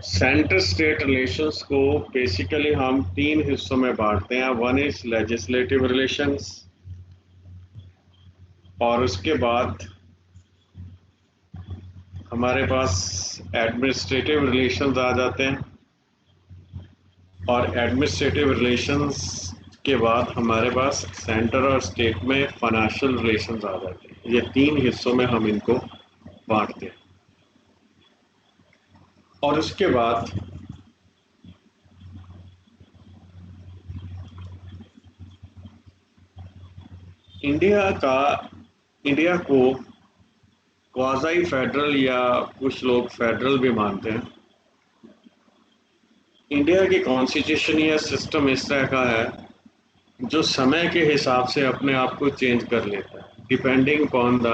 Centre state relations को basically हम तीन हिस्सों में बांटते हैं। वन इज लेजिस्लेटिव रिलेशंस, और उसके बाद हमारे पास एडमिनिस्ट्रेटिव रिलेशंस आ जाते हैं, और एडमिनिस्ट्रेटिव रिलेशंस के बाद हमारे पास सेंटर और स्टेट में फाइनेंशियल रिलेशंस आ जाते हैं। ये तीन हिस्सों में हम इनको बांटते हैं। और उसके बाद इंडिया को क्वाज़ी फेडरल या कुछ लोग फेडरल भी मानते हैं। इंडिया की कॉन्स्टिट्यूशन या सिस्टम इस तरह का है जो समय के हिसाब से अपने आप को चेंज कर लेता है, depending upon the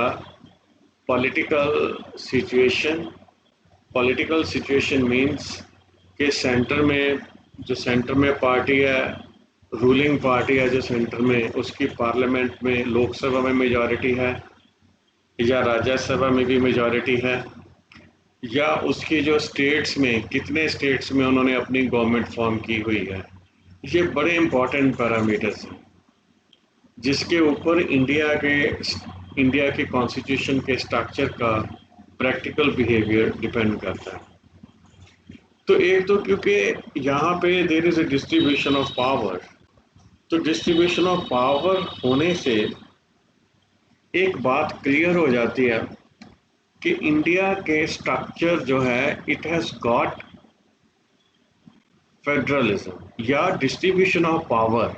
political situation. Political situation means कि सेंटर में पार्टी है, रूलिंग पार्टी है जो सेंटर में, उसकी पार्लियामेंट में, लोकसभा में मेजॉरिटी है या राज्यसभा में भी मेजॉरिटी है, या उसकी जो स्टेट्स में, कितने स्टेट्स में उन्होंने अपनी गवर्नमेंट फॉर्म की हुई है। ये बड़े इंपॉर्टेंट पैरामीटर्स हैं जिसके ऊपर इंडिया के कॉन्स्टिट्यूशन के स्ट्रक्चर का प्रैक्टिकल बिहेवियर डिपेंड करता है। तो एक तो क्योंकि यहाँ पे there is a distribution of power, तो डिस्ट्रीब्यूशन ऑफ पावर होने से एक बात क्लियर हो जाती है कि इंडिया के स्ट्रक्चर जो है, इट हैज गॉट फेडरलिज्म या डिस्ट्रीब्यूशन ऑफ पावर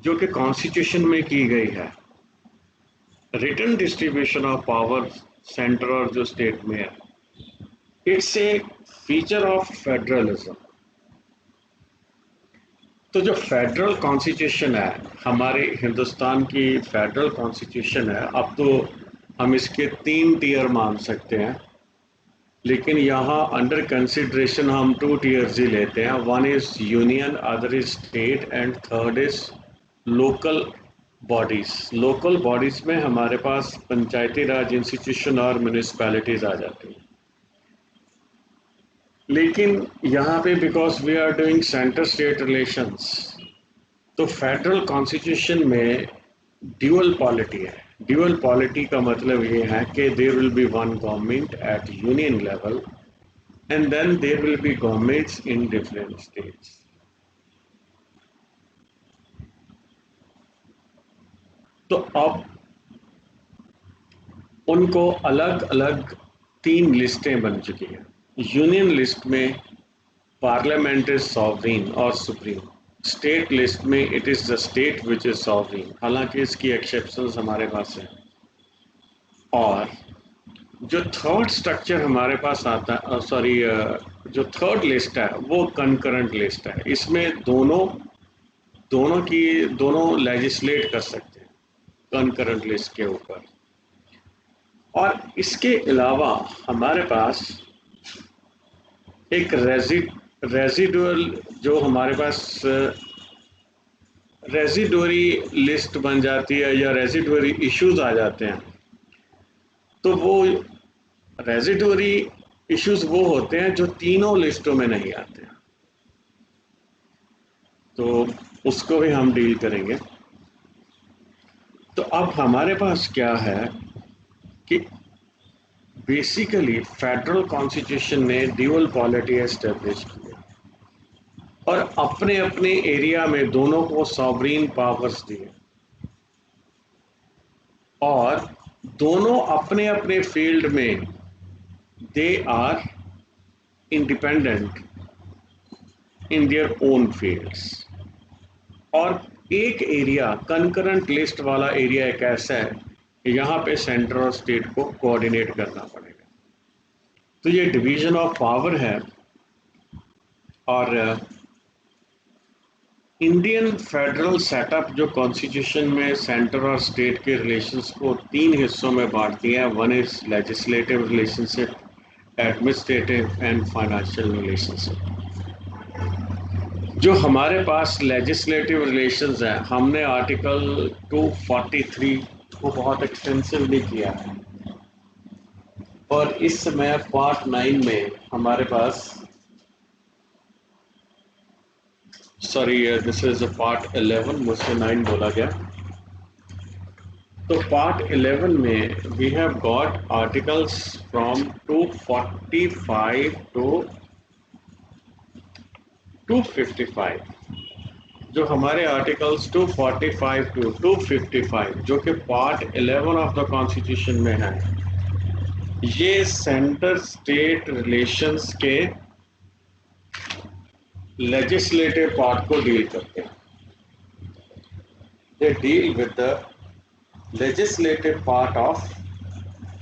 जो कि कॉन्स्टिट्यूशन में की गई है। Written distribution of power centre और जो स्टेट में है, it's a feature of federalism. तो जो फेडरल कॉन्स्टिट्यूशन है, हमारे हिंदुस्तान की फेडरल कॉन्स्टिट्यूशन है, अब तो हम इसके 3 टियर मान सकते हैं, लेकिन यहाँ अंडर कंसिडरेशन हम 2 टियर्स ही लेते हैं। One is union, other is state, and third is local bodies. Local bodies में हमारे पास पंचायती राज इंस्टीट्यूशन और म्यूनिसिपैलिटीज आ जाती हैं। लेकिन यहाँ पे because we are doing centre state relations, तो फेडरल कॉन्स्टिट्यूशन में ड्यूअल पॉलिटी है। ड्यूअल पॉलिटी का मतलब ये है कि there will be one government at union level and then there will be governments in different states. तो अब उनको अलग अलग 3 लिस्टें बन चुकी हैं। यूनियन लिस्ट में पार्लियामेंट इज सॉवरीन और सुप्रीम। स्टेट लिस्ट में it is the state which is sovereign, हालांकि इसकी एक्सेप्शंस हमारे पास हैं। और जो थर्ड स्ट्रक्चर हमारे पास आता है, जो थर्ड लिस्ट है वो कंकरेंट लिस्ट है। इसमें दोनों लेजिस्लेट कर सकते हैं कंकरेंट लिस्ट के ऊपर। और इसके अलावा हमारे पास एक रेजिडुअल, जो हमारे पास रेजिडुअरी लिस्ट बन जाती है या रेजिडुअरी इश्यूज आ जाते हैं। तो वो रेजिडुअरी इश्यूज वो होते हैं जो तीनों लिस्टों में नहीं आते हैं, तो उसको भी हम डील करेंगे। तो अब हमारे पास क्या है कि बेसिकली फेडरल कॉन्स्टिट्यूशन ने ड्यूअल पॉलिटी एस्टेब्लिश की है और अपने अपने एरिया में दोनों को सॉवरीन पावर्स दिए, और दोनों अपने अपने फील्ड में they are independent in their own fields. और एक एरिया, कंकरेंट लिस्ट वाला एरिया एक ऐसा है, यहाँ पे सेंटर और स्टेट को कोऑर्डिनेट करना पड़ेगा। तो ये डिवीजन ऑफ पावर है। और इंडियन फेडरल सेटअप जो कॉन्स्टिट्यूशन में सेंटर और स्टेट के रिलेशंस को 3 हिस्सों में बांटती है। One is legislative relationship, administrative and financial relationship. जो हमारे पास लेजिस्लेटिव रिलेशंस हैं, हमने आर्टिकल 243 को बहुत एक्सटेंसिवली किया है, और इस समय पार्ट 9 में हमारे पास, सॉरी दिस इज पार्ट 11, मुझसे 9 बोला गया। तो पार्ट 11 में we have got articles from 245 to 255। जो हमारे आर्टिकल्स 245 टू 255 जो कि पार्ट 11 ऑफ द कॉन्स्टिट्यूशन में है, ये सेंटर स्टेट रिलेशंस के लेजिस्लेटिव पार्ट को डील करते हैं। They deal with the legislative part of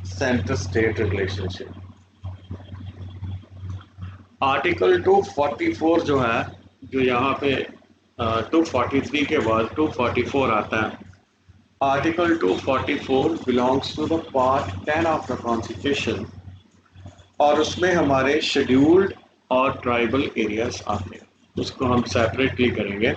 centre state relationship. Article 244 जो है, जो यहाँ पे 243 के बाद 244 आता है, article 244 belongs to the part 10 of the constitution और उसमें हमारे शेड्यूल्ड और ट्राइबल एरियाज आते हैं, उसको हम सेपरेटली करेंगे।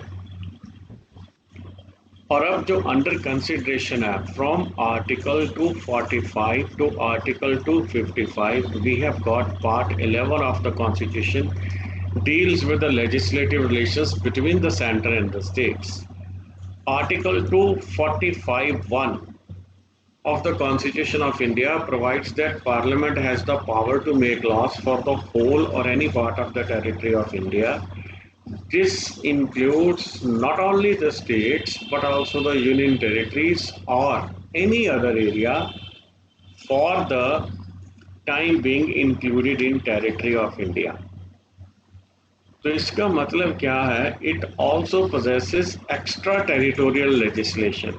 और अब जो अंडर कंसिडरेशन है, from article 245 to article 255 we have got part 11 of the constitution deals with the legislative relations between the center and the states. Article 245(1) of the Constitution of India provides that Parliament has the power to make laws for the whole or any part of the territory of India. This includes not only the states but also the union territories or any other area for the time being included in territory of India. तो इसका मतलब क्या है? It also possesses extra territorial legislation.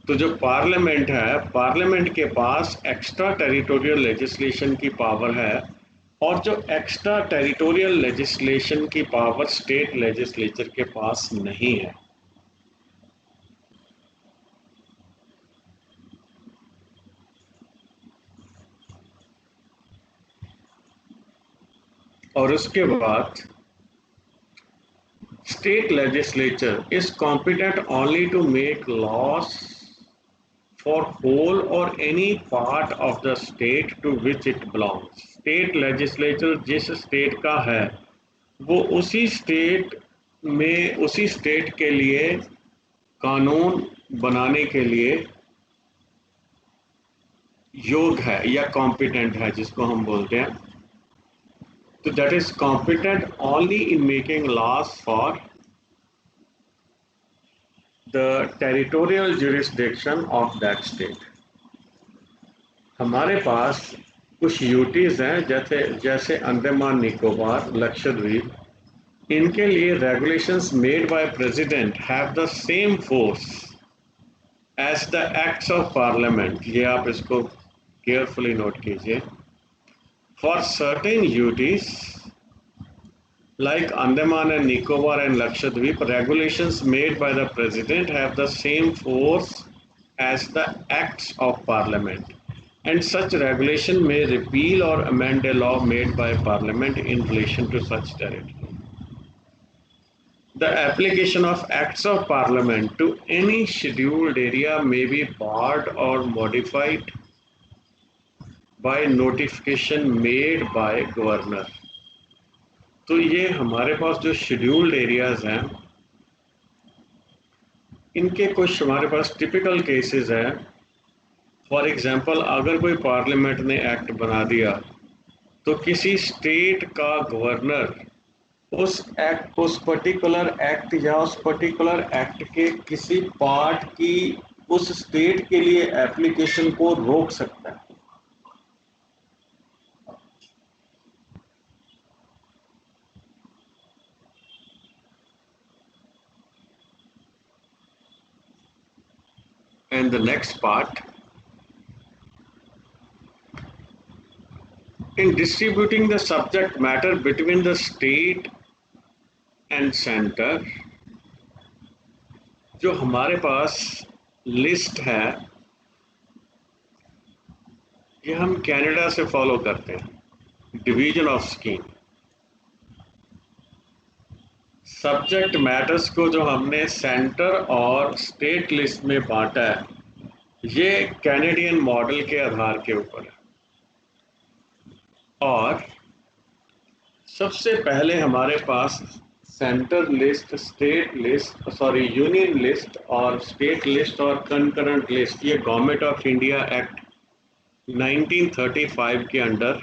तो जो parliament है, parliament के पास extra territorial legislation की पावर है, और जो एक्स्ट्रा टेरिटोरियल लेजिस्लेशन की पावर स्टेट लेजिस्लेचर के पास नहीं है। और उसके बाद state legislature is competent only to make laws for whole or any part of the state to which it belongs. State legislature जिस state का है, वो उसी state में उसी state के लिए कानून बनाने के लिए योग्य है या competent है, जिसको हम बोलते हैं। So that is competent only in making laws for the territorial jurisdiction of that state. हमारे पास कुछ यूटीज हैं, जैसे अंडमान निकोबार, लक्षद्वीप, इनके लिए regulations made by president have the same force as the acts of parliament. ये आप इसको carefully note कीजिए। For certain UTs like Andaman and Nicobar and Lakshadweep, regulations made by the President have the same force as the acts of Parliament, and such regulation may repeal or amend a law made by Parliament in relation to such territory. The application of acts of Parliament to any scheduled area may be barred or modified by notification made by governor. तो ये हमारे पास जो scheduled areas हैं, इनके कुछ हमारे पास typical cases हैं। For example, अगर कोई पार्लियामेंट ने एक्ट बना दिया, तो किसी स्टेट का गवर्नर उस पर्टिकुलर एक्ट या उस पर्टिकुलर एक्ट के किसी पार्ट की उस स्टेट के लिए एप्लीकेशन को रोक सकता है। And the next part, in distributing the subject matter between the state and center, जो हमारे पास लिस्ट है, ये हम कनाडा से फॉलो करते हैं, division of scheme. Subject matters को जो हमने सेंटर और स्टेट लिस्ट में बांटा है, ये कैनेडियन मॉडल के आधार के ऊपर है। और सबसे पहले हमारे पास centre list, state list, sorry union list और स्टेट लिस्ट और कंकरेंट लिस्ट, ये गवर्नमेंट ऑफ इंडिया एक्ट 1935 के अंडर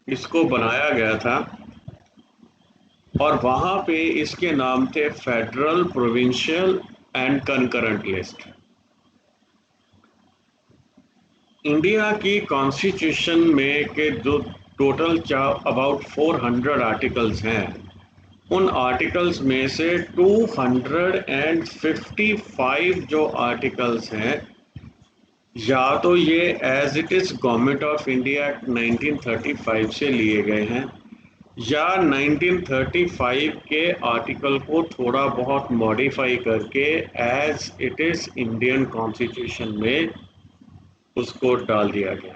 इसको बनाया गया था। और वहां पे इसके नाम थे federal, provincial and concurrent list. India की कॉन्स्टिट्यूशन में के जो टोटल अबाउट 400 आर्टिकल्स हैं, उन आर्टिकल्स में से 255 जो आर्टिकल्स हैं, या तो ये as it is government of India act 1935 से लिए गए हैं, या 1935 के आर्टिकल को थोड़ा बहुत मॉडिफाई करके as it is Indian constitution में उसको डाल दिया गया।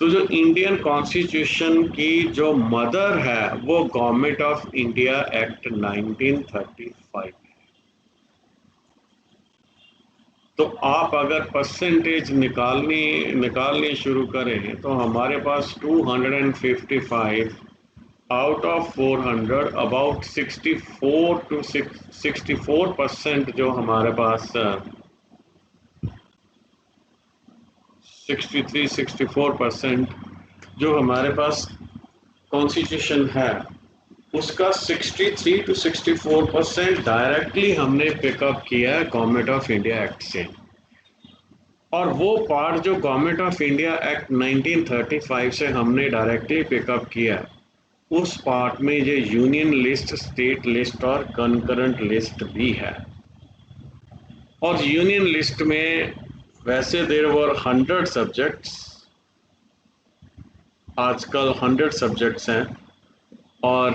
तो जो इंडियन कॉन्स्टिट्यूशन की जो मदर है वो गवर्नमेंट ऑफ इंडिया एक्ट 1935 है। तो आप अगर परसेंटेज निकालनी शुरू करें तो हमारे पास 255 आउट ऑफ 400 अबाउट 64 to 64% जो हमारे पास 63-64% जो हमारे पास कॉन्स्टिट्यूशन है, उसका 63 to 64% डायरेक्टली हमने पिकअप किया है गवर्नमेंट ऑफ इंडिया एक्ट से। और वो पार्ट जो गवर्नमेंट ऑफ इंडिया एक्ट 1935 से हमने डायरेक्टली पिकअप किया, उस पार्ट में ये यूनियन लिस्ट, स्टेट लिस्ट और कंकरेंट लिस्ट भी है। और यूनियन लिस्ट में वैसे देयर वर 100 सब्जेक्ट्स, आजकल 100 सब्जेक्ट्स हैं, और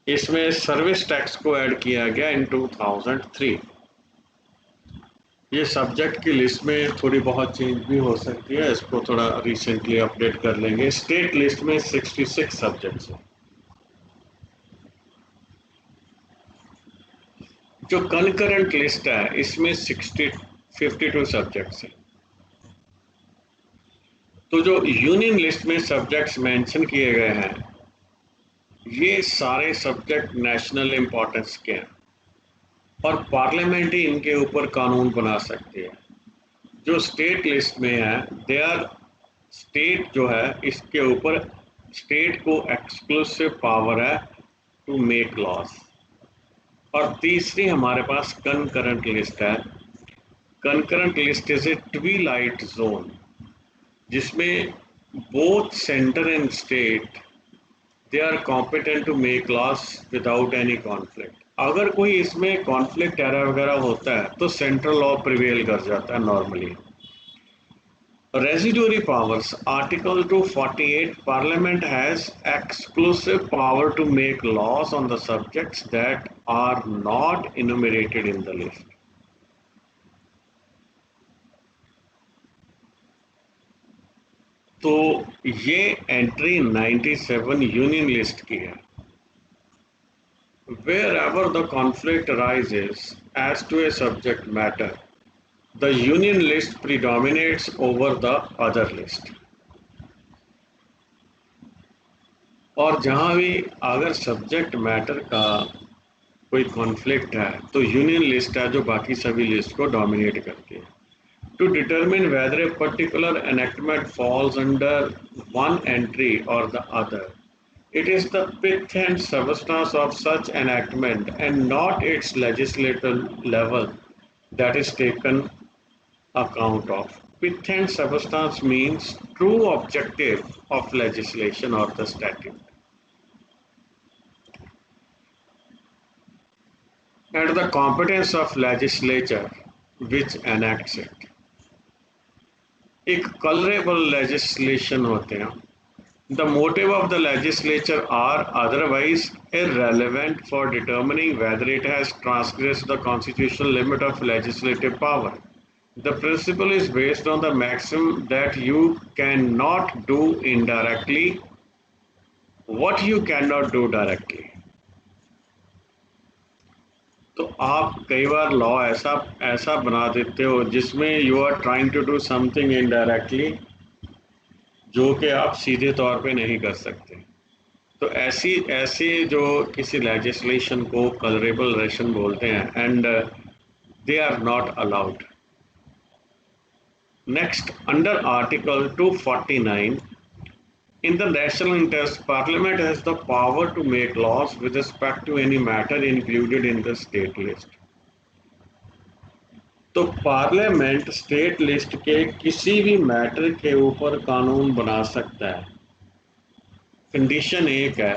इसमें सर्विस टैक्स को ऐड किया गया इन 2003। ये सब्जेक्ट की लिस्ट में थोड़ी बहुत चेंज भी हो सकती है, इसको थोड़ा रिसेंटली अपडेट कर लेंगे। स्टेट लिस्ट में 66 सब्जेक्ट्स हैं। जो कंकरेंट लिस्ट है इसमें 52 सब्जेक्ट्स हैं। तो जो यूनियन लिस्ट में सब्जेक्ट्स मेंशन किए गए हैं, ये सारे सब्जेक्ट नेशनल इंपॉर्टेंस के हैं और पार्लियामेंट ही इनके ऊपर कानून बना सकती है। जो स्टेट लिस्ट में है, दे आर स्टेट जो है, इसके ऊपर स्टेट को एक्सक्लूसिव पावर है टू मेक लॉज। और तीसरी हमारे पास कंकरेंट लिस्ट है। Concurrent list is a twilight zone, जिसमें both centre and state they are competent to make laws without any conflict. अगर कोई इसमें कॉन्फ्लिक्ट एरर वगैरह होता है तो सेंट्रल लॉ प्रिवेल कर जाता है normally. Residuary powers, Article 248, Parliament has exclusive power to make laws on the subjects that are not enumerated in the list. तो ये एंट्री 97 यूनियन लिस्ट की है। Wherever the conflict arises as to a subject matter, the union list predominates over the other list. और जहां भी अगर subject matter का कोई कॉन्फ्लिक्ट है तो यूनियन लिस्ट है जो बाकी सभी लिस्ट को डोमिनेट करती है। To determine whether a particular enactment falls under one entry or the other, it is the pith and substance of such enactment and not its legislative level that is taken account of. Pith and substance means true objective of legislation or the statute, and the competence of legislature which enacts it. एक colourable legislation होते हैं। The motive of the legislature are otherwise irrelevant for determining whether it has transgressed the constitutional limit of legislative power. The principle is based on the maxim that you cannot do indirectly what you cannot do directly. तो आप कई बार law ऐसा ऐसा बना देते हो जिसमें you are trying to do something indirectly जो कि आप सीधे तौर पे नहीं कर सकते। तो ऐसी ऐसी जो किसी लेजिस्लेशन को कलरेबल रेशन बोलते हैं and they are not allowed. Next, under article 249, in the national interest, Parliament has the power to make laws with respect to any matter included in the state list. तो parliament state list के किसी भी matter के ऊपर कानून बना सकता है। कंडीशन एक है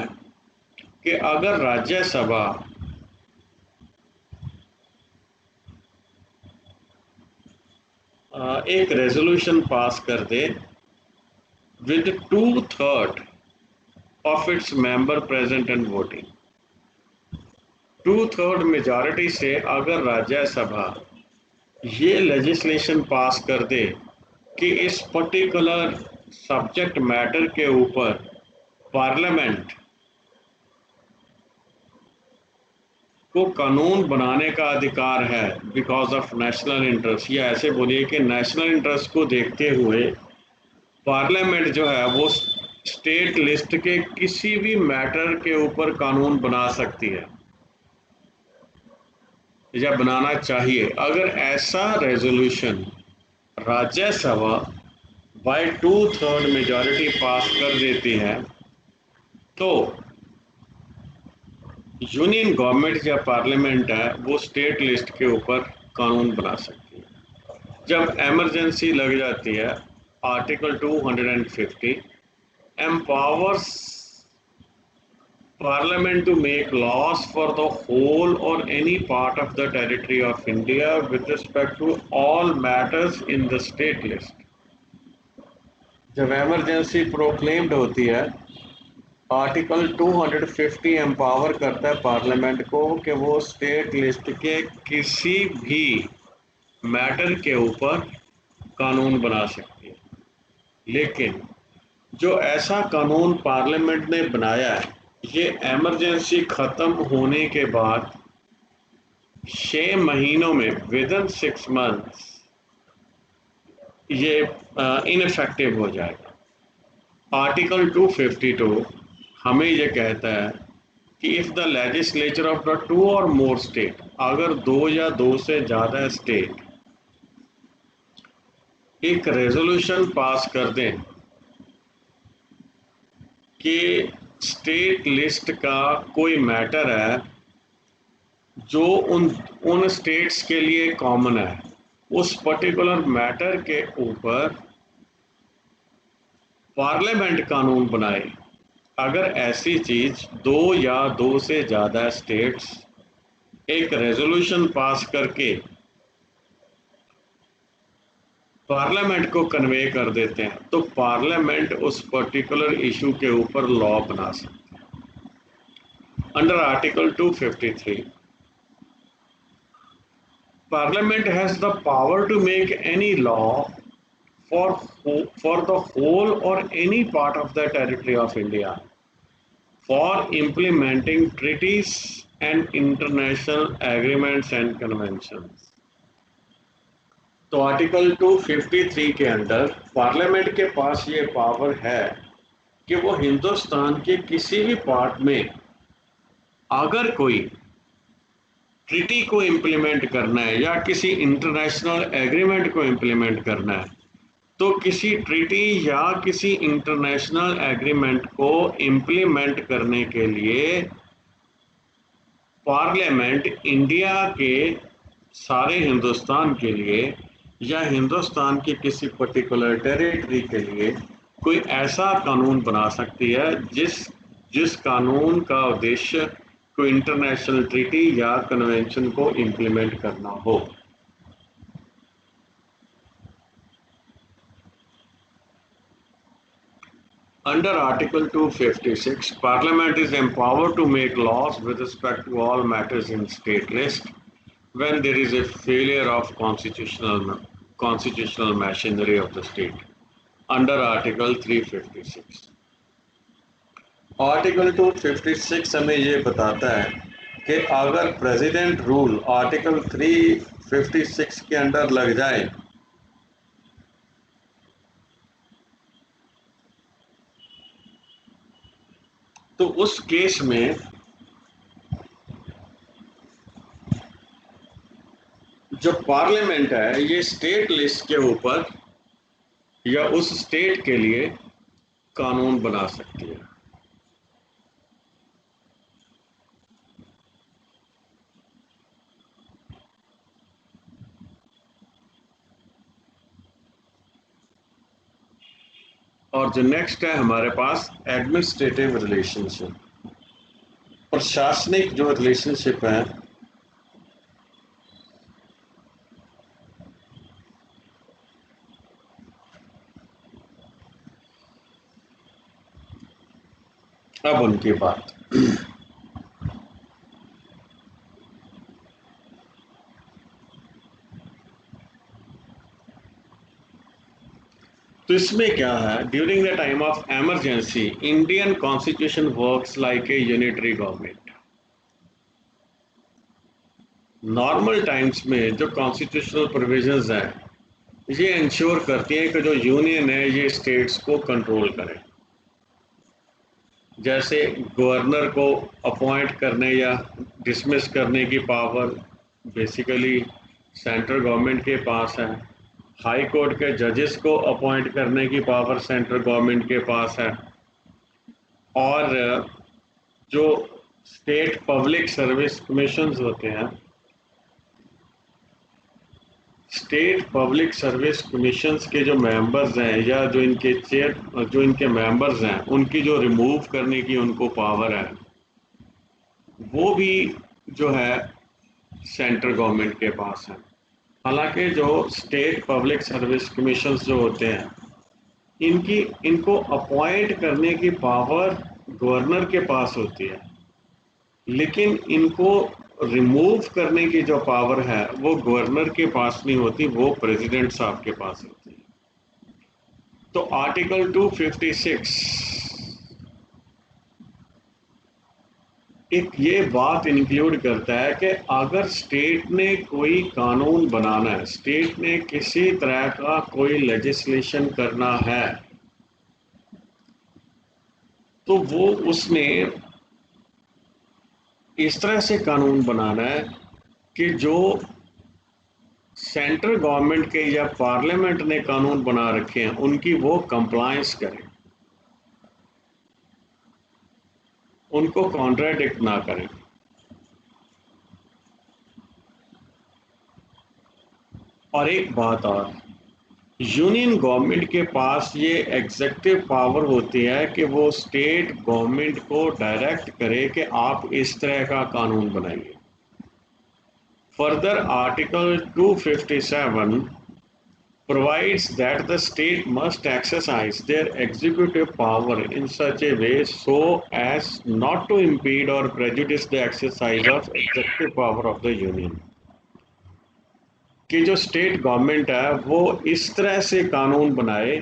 कि अगर राज्यसभा एक रेजोल्यूशन पास कर दे with 2/3 of its member present and voting, 2/3 majority से अगर राज्यसभा ये लेजिस्लेशन पास कर दे कि इस पर्टिकुलर सब्जेक्ट मैटर के ऊपर पार्लियामेंट को कानून बनाने का अधिकार है बिकॉज ऑफ नेशनल इंटरेस्ट, या ऐसे बोलिए कि नेशनल इंटरेस्ट को देखते हुए पार्लियामेंट जो है वो स्टेट लिस्ट के किसी भी मैटर के ऊपर कानून बना सकती है या बनाना चाहिए। अगर ऐसा रेजोल्यूशन राज्यसभा बाय 2/3 मेजॉरिटी पास कर देती है तो यूनियन गवर्नमेंट या पार्लियामेंट है वो स्टेट लिस्ट के ऊपर कानून बना सकती है। जब इमरजेंसी लग जाती है, article 250 empowers Parliament to make laws for the whole or any part of the territory of India with respect to all matters in the state list. जब इमरजेंसी प्रोक्लेम्ड होती है, आर्टिकल 250 एम्पावर करता है parliament को कि वो state list के किसी भी मैटर के ऊपर कानून बना सकती है। लेकिन जो ऐसा कानून पार्लियामेंट ने बनाया है ये इमरजेंसी खत्म होने के बाद 6 महीनों में विद इन 6 मंथ्स ये इनफेक्टिव हो जाएगा। आर्टिकल 252 हमें ये कहता है कि if the legislature of the 2 और मोर स्टेट, अगर 2 या 2 से ज़्यादा स्टेट एक रेजोल्यूशन पास कर दें कि स्टेट लिस्ट का कोई मैटर है जो उन स्टेट्स के लिए कॉमन है, उस पर्टिकुलर मैटर के ऊपर पार्लियामेंट कानून बनाए। अगर ऐसी चीज 2 या 2 से ज़्यादा स्टेट्स एक रेजोल्यूशन पास करके पार्लियामेंट को कन्वे कर देते हैं तो पार्लियामेंट उस पर्टिकुलर इशू के ऊपर लॉ बना सकते हैं। Under article 253 Parliament has the power to make any law for the whole or any part of the territory of India for implementing treaties and international agreements and conventions. तो article 253 के अंदर parliament के पास ये power है कि वो हिंदुस्तान के किसी भी पार्ट में अगर कोई ट्रीटी को इम्प्लीमेंट करना है या किसी इंटरनेशनल एग्रीमेंट को इम्प्लीमेंट करना है तो किसी ट्रीटी या किसी इंटरनेशनल एग्रीमेंट को इम्प्लीमेंट करने के लिए पार्लियामेंट इंडिया के सारे हिंदुस्तान के लिए या हिंदुस्तान की किसी पर्टिकुलर टेरिटरी के लिए कोई ऐसा कानून बना सकती है जिस कानून का उद्देश्य कोई इंटरनेशनल ट्रीटी या कन्वेंशन को इम्प्लीमेंट करना हो। Under Article 256, Parliament is empowered to make laws with respect to all matters in state list when there is a failure of constitutional machinery of the state. Under Article 356. Article 256 हमें ये बताता है कि अगर president rule article 356 के under लग जाए तो उस केस में जो पार्लियामेंट है ये स्टेट लिस्ट के ऊपर या उस स्टेट के लिए कानून बना सकती है। और जो नेक्स्ट है हमारे पास एडमिनिस्ट्रेटिव रिलेशनशिप, प्रशासनिक जो रिलेशनशिप है अब उनकी बात। तो इसमें क्या है, during the time of emergency Indian constitution works like a unitary government. Normal times में जो कॉन्स्टिट्यूशनल प्रोविजंस हैं ये इंश्योर करती हैं कि जो यूनियन है ये स्टेट्स को कंट्रोल करे। जैसे गवर्नर को अपॉइंट करने या डिसमिस करने की पावर बेसिकली सेंट्रल गवर्नमेंट के पास है। हाई कोर्ट के जजेस को अपॉइंट करने की पावर सेंट्रल गवर्नमेंट के पास है। और जो स्टेट पब्लिक सर्विस कमीशंस होते हैं, स्टेट पब्लिक सर्विस कमीशंस के जो मेंबर्स हैं या जो इनके मेंबर्स हैं उनकी जो रिमूव करने की उनको पावर है वो भी जो है सेंट्रल गवर्नमेंट के पास है। हालांकि जो स्टेट पब्लिक सर्विस कमीशंस जो होते हैं इनको अपॉइंट करने की पावर गवर्नर के पास होती है, लेकिन इनको रिमूव करने की जो पावर है वो गवर्नर के पास नहीं होती, वो प्रेसिडेंट साहब के पास होती है। तो आर्टिकल 256 एक ये बात इंक्लूड करता है कि अगर स्टेट ने कोई कानून बनाना है, स्टेट ने किसी तरह का कोई लेजिस्लेशन करना है, तो वो उसने इस तरह से कानून बनाना है कि जो सेंट्रल गवर्नमेंट के या पार्लियामेंट ने कानून बना रखे हैं उनकी वो कंप्लायंस करें, उनको कॉन्ट्राडिक्ट ना करें। और एक बात और, यूनियन गवर्नमेंट के पास ये एग्जीक्यूटिव पावर होती है कि वो स्टेट गवर्नमेंट को डायरेक्ट करे कि आप इस तरह का कानून बनाइए। Further article 257 provides that the state must exercise their executive power in such a way so as not to impede or prejudice the exercise of executive power of the union। कि जो स्टेट गवर्नमेंट है वो इस तरह से कानून बनाए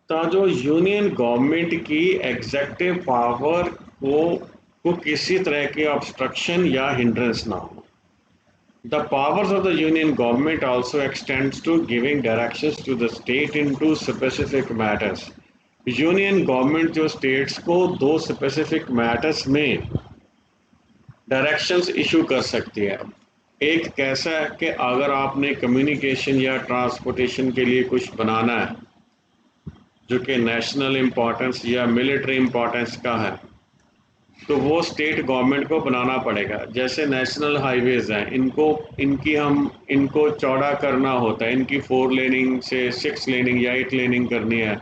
ताकि जो यूनियन गवर्नमेंट की एग्जीक्यूटिव पावर को किसी तरह की ऑब्स्ट्रक्शन या हिंड्रेंस ना हो। The powers of the union government also extends to giving directions to the state into specific matters। Union government जो स्टेट्स को दो स्पेसिफिक मैटर्स में डायरेक्शंस इशू कर सकती है। एक कैसा है कि अगर आपने कम्युनिकेशन या ट्रांसपोर्टेशन के लिए कुछ बनाना है जो कि नेशनल इम्पोर्टेंस या मिलिट्री इम्पोर्टेंस का है तो वो स्टेट गवर्नमेंट को बनाना पड़ेगा। जैसे नेशनल हाईवेज हैं, इनको चौड़ा करना होता है, इनकी 4 लेनिंग से 6 लेनिंग या 8 लेनिंग करनी है,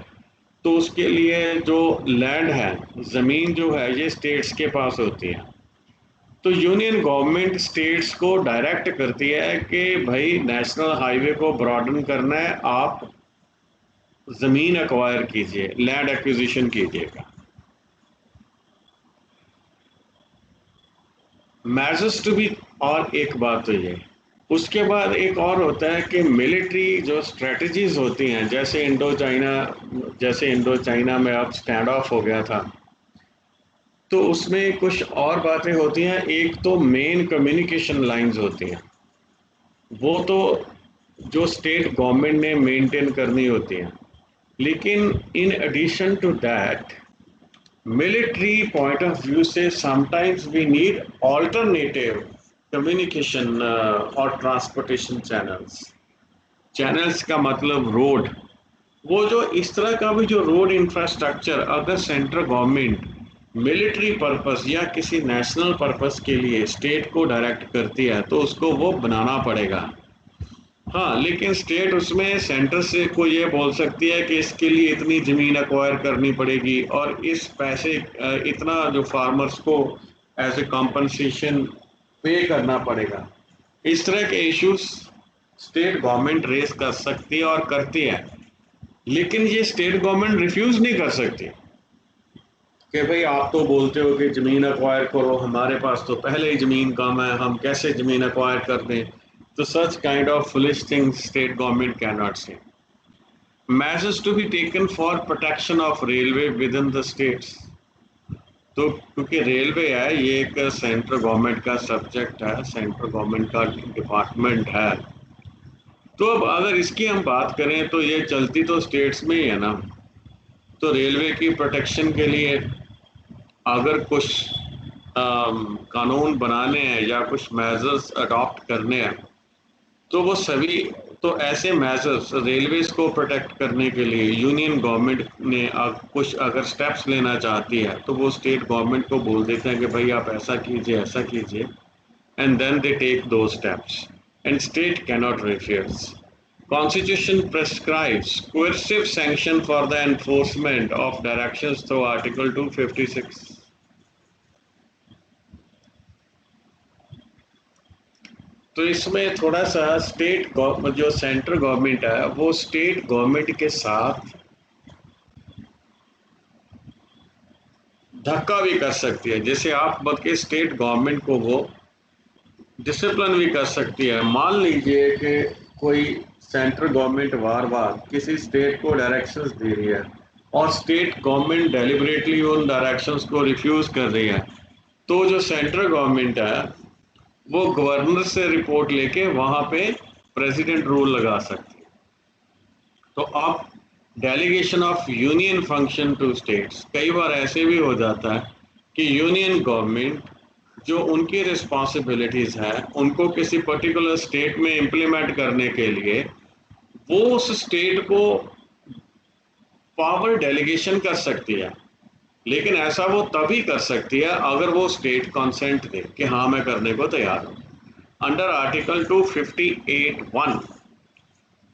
तो उसके लिए जो लैंड है, ज़मीन जो है, ये स्टेट्स के पास होती है। तो यूनियन गवर्नमेंट स्टेट्स को डायरेक्ट करती है कि भाई नेशनल हाईवे को ब्रॉडन करना है, आप ज़मीन एक्वायर कीजिए, लैंड एक्विजिशन कीजिएगा। मेजर्स टू बी, और एक बात तो ये, उसके बाद एक और होता है कि मिलिट्री जो स्ट्रेटजीज होती हैं, जैसे इंडो चाइना में अब स्टैंड ऑफ हो गया था, तो उसमें कुछ और बातें होती हैं। एक तो मेन कम्युनिकेशन लाइंस होती हैं, वो तो जो स्टेट गवर्नमेंट ने मेंटेन करनी होती हैं, लेकिन in addition to that military point of view से sometimes we need alternative communication और ट्रांसपोर्टेशन चैनल्स। चैनल्स का मतलब रोड, वो जो इस तरह का भी जो रोड इंफ्रास्ट्रक्चर अगर सेंट्रल गवर्नमेंट मिलिट्री पर्पस या किसी नेशनल पर्पस के लिए स्टेट को डायरेक्ट करती है तो उसको वो बनाना पड़ेगा। हाँ, लेकिन स्टेट उसमें सेंटर से को ये बोल सकती है कि इसके लिए इतनी ज़मीन एक्वायर करनी पड़ेगी और इस पैसे इतना जो फार्मर्स को एज ए कॉम्पनसेशन पे करना पड़ेगा। इस तरह के इश्यूज स्टेट गवर्नमेंट रेस कर सकती है और करती है, लेकिन ये स्टेट गवर्नमेंट रिफ्यूज नहीं कर सकती कि भाई आप तो बोलते हो कि ज़मीन एक्वायर करो, हमारे पास तो पहले ही ज़मीन कम है, हम कैसे ज़मीन एक्वायर कर दें। तो such kind of foolish things state government cannot say. Measures to be taken for protection of railway within the states. तो क्योंकि रेलवे है ये एक सेंट्रल गवर्नमेंट का सब्जेक्ट है, सेंट्रल गवर्नमेंट का डिपार्टमेंट है, तो अब अगर इसकी हम बात करें तो ये चलती तो स्टेट्स में ही है ना। तो रेलवे की प्रोटेक्शन के लिए अगर कुछ कानून बनाने हैं या कुछ मेजर्स अडॉप्ट करने हैं तो वो सभी, तो ऐसे मेजर्स रेलवेज को प्रोटेक्ट करने के लिए यूनियन गवर्नमेंट ने कुछ अगर स्टेप्स लेना चाहती है तो वो स्टेट गवर्नमेंट को बोल देते हैं कि भाई आप ऐसा कीजिए, एंड देन दे टेक दो steps and state cannot refuse. Constitution prescribes coercive sanction for the enforcement of directions through Article 256. तो इसमें थोड़ा सा स्टेट जो सेंट्रल गवर्नमेंट है वो स्टेट गवर्नमेंट के साथ धक्का भी कर सकती है। जैसे आप बल्कि स्टेट गवर्नमेंट को वो डिसिप्लिन भी कर सकती है। मान लीजिए कि कोई सेंट्रल गवर्नमेंट बार बार किसी स्टेट को डायरेक्शंस दे रही है और स्टेट गवर्नमेंट डेलिबरेटली उन डायरेक्शंस को रिफ्यूज कर रही है, तो जो सेंट्रल गवर्नमेंट है वो गवर्नर से रिपोर्ट लेके वहां पे प्रेसिडेंट रूल लगा सकती है। तो अब delegation of union function to states, कई बार ऐसे भी हो जाता है कि यूनियन गवर्नमेंट जो उनकी रिस्पॉन्सिबिलिटीज है उनको किसी पर्टिकुलर स्टेट में इम्प्लीमेंट करने के लिए वो उस स्टेट को पावर डेलीगेशन कर सकती है, लेकिन ऐसा वो तभी कर सकती है अगर वो स्टेट कंसेंट दे कि हाँ मैं करने को तैयार हूँ। Under article 258(1)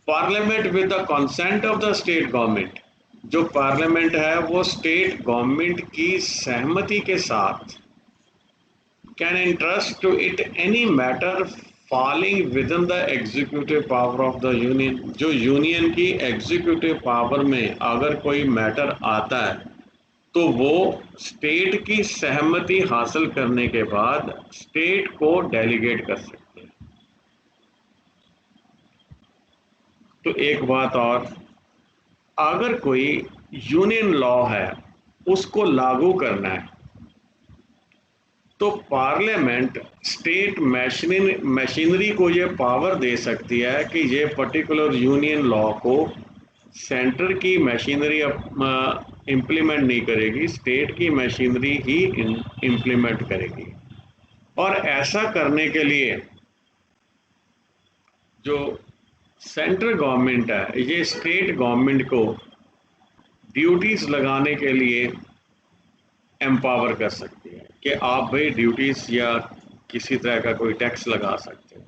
parliament with the consent of the state government, जो पार्लियामेंट है वो स्टेट गवर्नमेंट की सहमति के साथ can entrust to it any matter falling within the executive power of the union. जो यूनियन की एग्जीक्यूटिव पावर में अगर कोई मैटर आता है तो वो स्टेट की सहमति हासिल करने के बाद स्टेट को डेलीगेट कर सकते हैं। तो एक बात और, अगर कोई यूनियन लॉ है उसको लागू करना है तो पार्लियामेंट स्टेट मशीनरी को ये पावर दे सकती है कि ये पर्टिकुलर यूनियन लॉ को सेंटर की मशीनरी इम्प्लीमेंट नहीं करेगी, स्टेट की मशीनरी ही इम्प्लीमेंट करेगी। और ऐसा करने के लिए जो सेंट्रल गवर्नमेंट है ये स्टेट गवर्नमेंट को ड्यूटीज लगाने के लिए एम्पावर कर सकती है कि आप भाई ड्यूटीज या किसी तरह का कोई टैक्स लगा सकते हो।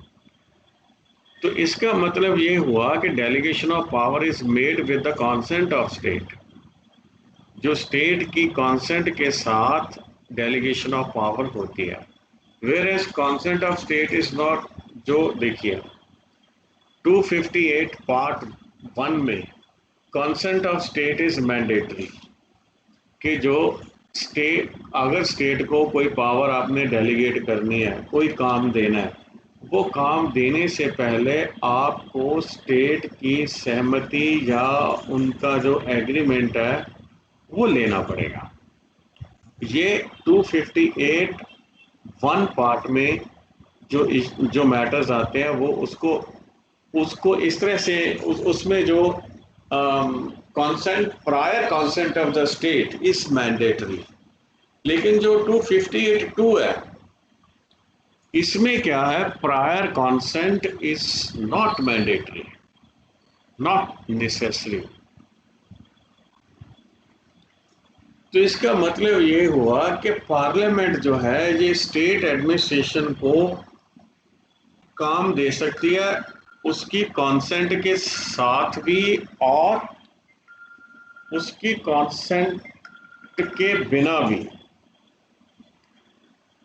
तो इसका मतलब ये हुआ कि delegation of power is made with the consent of state, जो स्टेट की कंसेंट के साथ डेलीगेशन ऑफ पावर होती है। Whereas consent of state is not, जो देखिए 258 पार्ट 1 में consent of state is mandatory, कि जो स्टेट, अगर स्टेट को कोई पावर आपने डेलीगेट करनी है, कोई काम देना है, वो काम देने से पहले आपको स्टेट की सहमति या उनका जो एग्रीमेंट है वो लेना पड़ेगा। ये 258 वन पार्ट में जो मैटर्स आते हैं वो उसको उसको इस तरह से उसमें जो consent prior consent of the state is mandatory. लेकिन जो 258(2) है इसमें क्या है, prior consent is not mandatory, not necessary. तो इसका मतलब ये हुआ कि पार्लियामेंट जो है ये स्टेट एडमिनिस्ट्रेशन को काम दे सकती है उसकी कॉन्सेंट के साथ भी और उसकी कॉन्सेंट के बिना भी।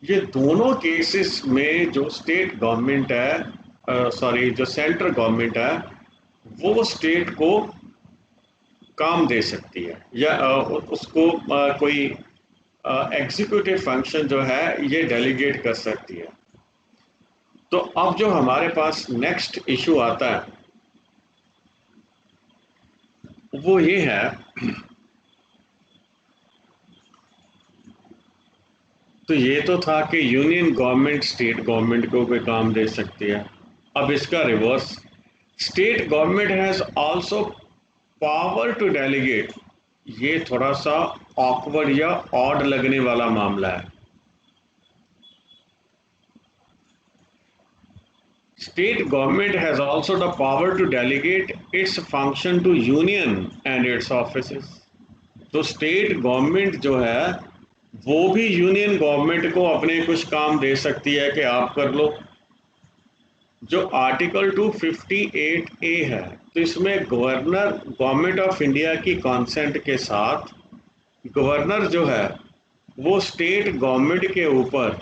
ये दोनों केसेस में जो स्टेट गवर्नमेंट है, सॉरी जो सेंट्रल गवर्नमेंट है वो स्टेट को काम दे सकती है या उसको कोई एग्जीक्यूटिव फंक्शन जो है ये डेलीगेट कर सकती है। तो अब जो हमारे पास नेक्स्ट इशू आता है वो ये है तो ये तो था कि यूनियन गवर्नमेंट स्टेट गवर्नमेंट को भी काम दे सकती है। अब इसका reverse, state government has also power to delegate. ये थोड़ा सा ऑकवर्ड या ऑड लगने वाला मामला है। State government has also the power to delegate its function to union and its offices। तो स्टेट गवर्नमेंट जो है वो भी यूनियन गवर्नमेंट को अपने कुछ काम दे सकती है कि आप कर लो। जो आर्टिकल 258(a) है तो इसमें गवर्नर गवर्नमेंट ऑफ इंडिया की कॉन्सेंट के साथ गवर्नर जो है वो स्टेट गवर्नमेंट के ऊपर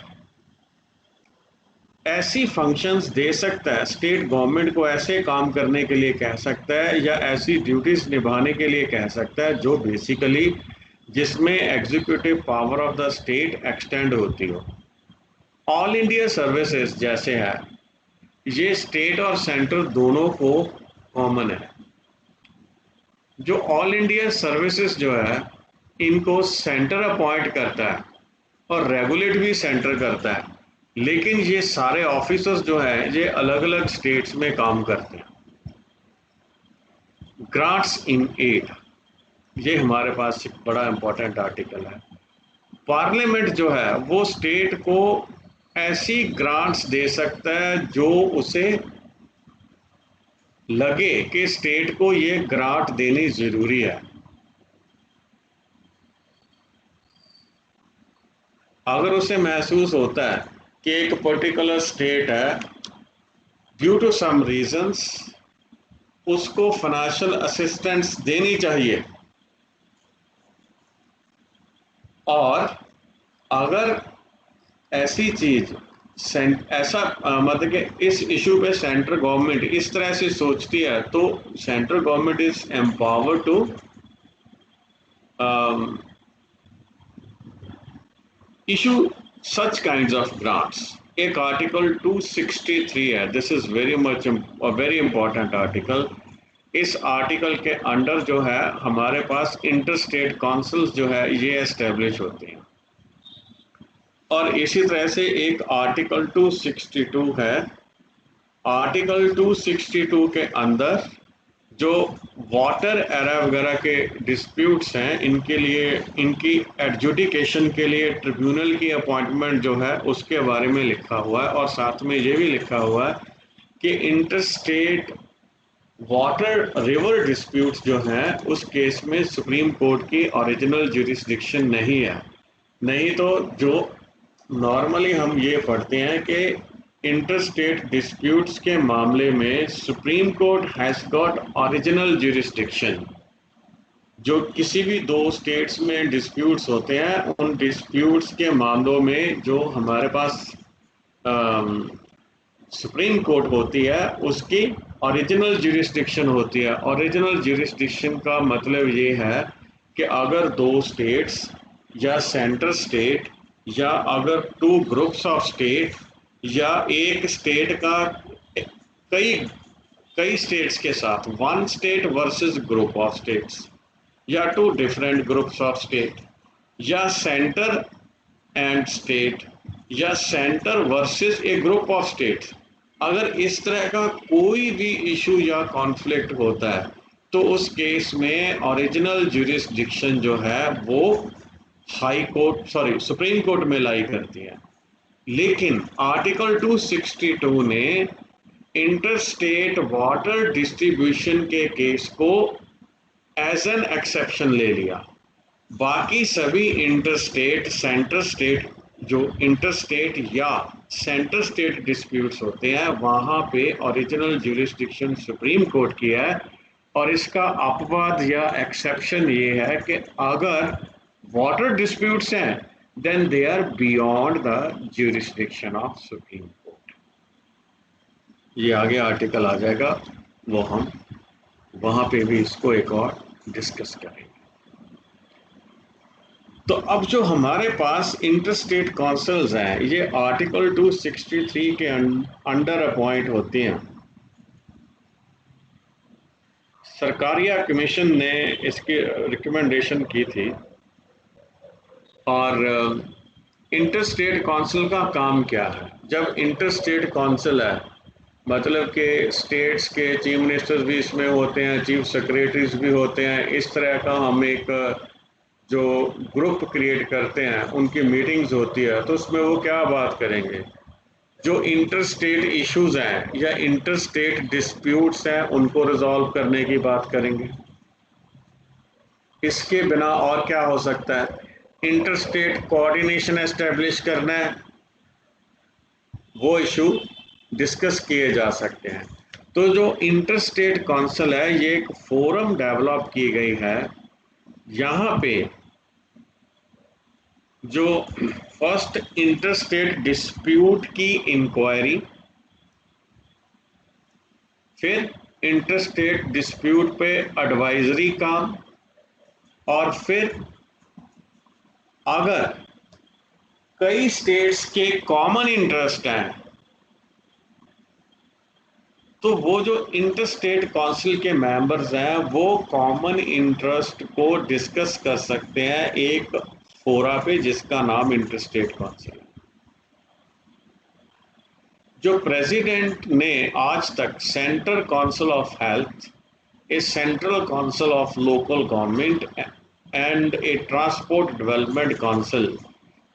ऐसी फंक्शंस दे सकता है, स्टेट गवर्नमेंट को ऐसे काम करने के लिए कह सकता है या ऐसी ड्यूटीज निभाने के लिए कह सकता है जो बेसिकली जिसमें executive power of the state extend होती हो। ऑल इंडिया सर्विसेज जैसे है ये स्टेट और सेंट्रल दोनों को कॉमन है। जो ऑल इंडिया सर्विसेज जो है इनको सेंटर अपॉइंट करता है और रेगुलेट भी सेंटर करता है, लेकिन ये सारे ऑफिसर्स जो हैं ये अलग अलग स्टेट्स में काम करते हैं। ग्रांट्स इन एड, ये हमारे पास एक बड़ा इंपॉर्टेंट आर्टिकल है। पार्लियामेंट जो है वो स्टेट को ऐसी ग्रांट्स दे सकता है जो उसे लगे कि स्टेट को ये ग्रांट देनी जरूरी है। अगर उसे महसूस होता है कि एक पर्टिकुलर स्टेट है ड्यू टू सम रीजंस उसको फाइनेंशियल असिस्टेंस देनी चाहिए, और अगर ऐसी चीज ऐसा मतलब कि इस इशू पे सेंट्रल गवर्नमेंट इस तरह से सोचती है तो central government is empowered to issue such kinds of grants. एक आर्टिकल 263 है, this is very important article. इस आर्टिकल के अंडर जो है हमारे पास इंटर स्टेट काउंसिल्स जो है ये एस्टेब्लिश होते हैं। और इसी तरह से एक आर्टिकल 262 है। आर्टिकल 262 के अंदर जो वाटर एरा वगैरह के डिस्प्यूट्स हैं इनके लिए इनकी एडजुडिकेशन के लिए ट्रिब्यूनल की अपॉइंटमेंट जो है उसके बारे में लिखा हुआ है, और साथ में ये भी लिखा हुआ है कि inter state water river disputes जो हैं उस केस में सुप्रीम कोर्ट की ओरिजिनल ज्यूरिसडिक्शन नहीं है। नहीं तो जो नॉर्मली हम ये पढ़ते हैं कि इंटर स्टेट डिस्प्यूट्स के मामले में supreme court has got original jurisdiction. जो किसी भी दो स्टेट्स में डिस्प्यूट्स होते हैं उन डिस्प्यूट्स के मामलों में जो हमारे पास सुप्रीम कोर्ट होती है उसकी ओरिजिनल ज्यूरिसडिक्शन होती है। ओरिजिनल ज्यूरिसडिक्शन का मतलब ये है कि अगर दो स्टेट्स या सेंट्रल स्टेट या अगर टू ग्रुप्स ऑफ स्टेट या एक स्टेट का कई स्टेट्स के साथ, one state versus group of states या two different groups of state, या सेंटर एंड स्टेट या centre versus a group of states, अगर इस तरह का कोई भी इशू या कॉन्फ्लिक्ट होता है तो उस केस में ओरिजिनल ज्यूरिसडिक्शन जो है वो हाई कोर्ट सुप्रीम कोर्ट में लाई करती है। लेकिन आर्टिकल 262 ने इंटर स्टेट वाटर डिस्ट्रीब्यूशन के केस को एज एन एक्सेप्शन ले लिया। बाकी सभी इंटर स्टेट सेंटर स्टेट जो इंटर स्टेट या सेंटर स्टेट डिस्प्यूट्स होते हैं वहां पे ओरिजिनल ज्यूरिसडिक्शन सुप्रीम कोर्ट की है। और इसका अपवाद या एक्सेप्शन ये है कि अगर वाटर डिस्प्यूट्स हैं then they are beyond the jurisdiction of supreme court. ये आगे आर्टिकल आ जाएगा, वो हम वहां पे भी इसको एक और डिस्कस करेंगे। तो अब जो हमारे पास इंटरस्टेट काउंसिल्स हैं ये आर्टिकल 263 के अंडर अपॉइंट होती हैं। सरकारिया कमीशन ने इसकी रिकमेंडेशन की थी। और इंटरस्टेट काउंसिल का काम क्या है? जब इंटरस्टेट काउंसिल है मतलब कि स्टेट्स के चीफ मिनिस्टर्स भी इसमें होते हैं, चीफ सेक्रेटरीज भी होते हैं, इस तरह का हम एक जो ग्रुप क्रिएट करते हैं उनकी मीटिंग्स होती है। तो उसमें वो क्या बात करेंगे? जो इंटरस्टेट इश्यूज हैं या इंटरस्टेट डिस्प्यूट्स हैं उनको रिजॉल्व करने की बात करेंगे। इसके बिना और क्या हो सकता है? इंटरस्टेट कोऑर्डिनेशन एस्टेब्लिश करना है, वो इशू डिस्कस किए जा सकते हैं। तो जो इंटरस्टेट काउंसिल है ये एक फोरम डेवलप की गई है। यहाँ पे जो फर्स्ट इंटरस्टेट डिस्प्यूट की इंक्वायरी, फिर इंटरस्टेट डिस्प्यूट पे एडवाइजरी काम, और फिर अगर कई स्टेट्स के कॉमन इंटरेस्ट हैं तो वो जो इंटरस्टेट काउंसिल के मेंबर्स हैं वो कॉमन इंटरेस्ट को डिस्कस कर सकते हैं एक फोरा पे जिसका नाम इंटरस्टेट काउंसिल है। जो प्रेसिडेंट ने आज तक central council of health, A central council of local government and A transport development council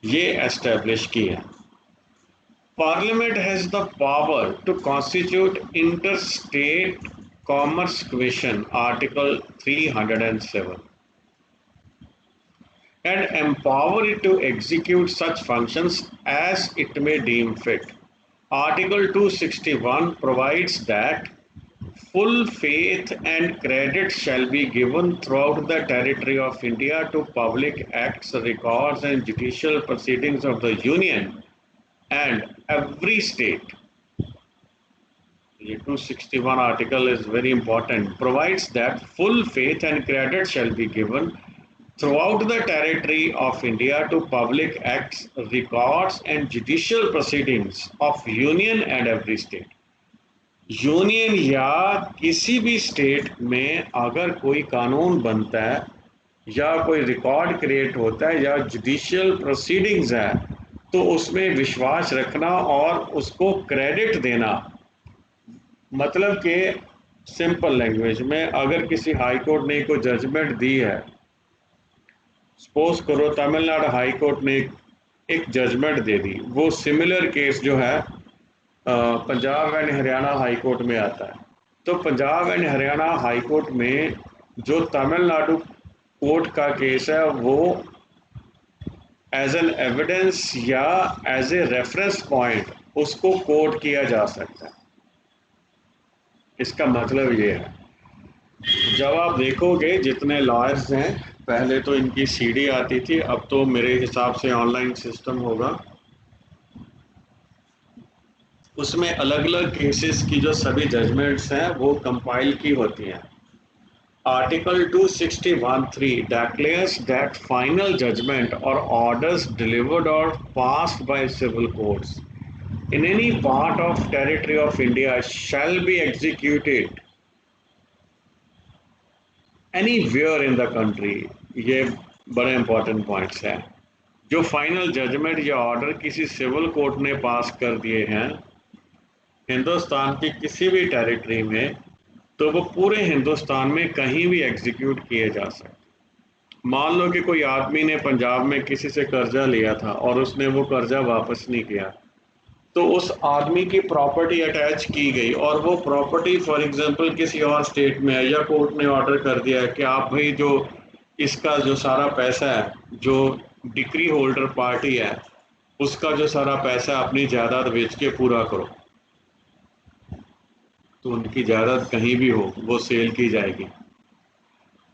ये एस्टेब्लिश की है। Parliament has the power to constitute interstate commerce commission, Article 307, and empower it to execute such functions as it may deem fit. Article 261 provides that full faith and credit shall be given throughout the territory of India to public acts, records, and judicial proceedings of the Union and every state. The 261 article is very important, provides that full faith and credit shall be given throughout the territory of India to public acts, records, and judicial proceedings of Union and every state. Union या किसी भी state में अगर कोई कानून बनता है या कोई रिकॉर्ड क्रिएट होता है या जुडिशियल प्रोसीडिंग्स है तो उसमें विश्वास रखना और उसको क्रेडिट देना। मतलब कि सिंपल लैंग्वेज में अगर किसी हाई कोर्ट ने कोई जजमेंट दी है, सपोज करो तमिलनाडु हाई कोर्ट ने एक जजमेंट दे दी, वो सिमिलर केस जो है Punjab and Haryana high court में आता है। तो Punjab and Haryana high court में जो तमिलनाडु कोर्ट का केस है वो एज एन एविडेंस या एज ए रेफरेंस पॉइंट उसको कोट किया जा सकता है। इसका मतलब ये है, जब आप देखोगे जितने लॉयर्स हैं, पहले तो इनकी सीडी आती थी, अब तो मेरे हिसाब से ऑनलाइन सिस्टम होगा, उसमें अलग अलग केसेस की जो सभी जजमेंट्स हैं वो कंपाइल की होती हैं। Article 261(3) declares that final judgment or orders delivered or passed by civil courts in any part of territory of India shall be executed anywhere in the country. ये बड़े इंपॉर्टेंट पॉइंट्स हैं। जो final judgement या order किसी civil court ने पास कर दिए हैं हिंदुस्तान की किसी भी टेरिटरी में, तो वो पूरे हिंदुस्तान में कहीं भी एग्जीक्यूट किए जा सकते। मान लो कि कोई आदमी ने पंजाब में किसी से कर्जा लिया था और उसने वो कर्जा वापस नहीं किया, तो उस आदमी की प्रॉपर्टी अटैच की गई और वो प्रॉपर्टी फॉर एग्जांपल किसी और स्टेट में है, या कोर्ट ने ऑर्डर कर दिया है कि आप भाई जो इसका जो सारा पैसा है, जो डिक्री होल्डर पार्टी है, उसका जो सारा पैसा अपनी जायदाद बेच के पूरा करो, तो उनकी जायदाद कहीं भी हो वो सेल की जाएगी।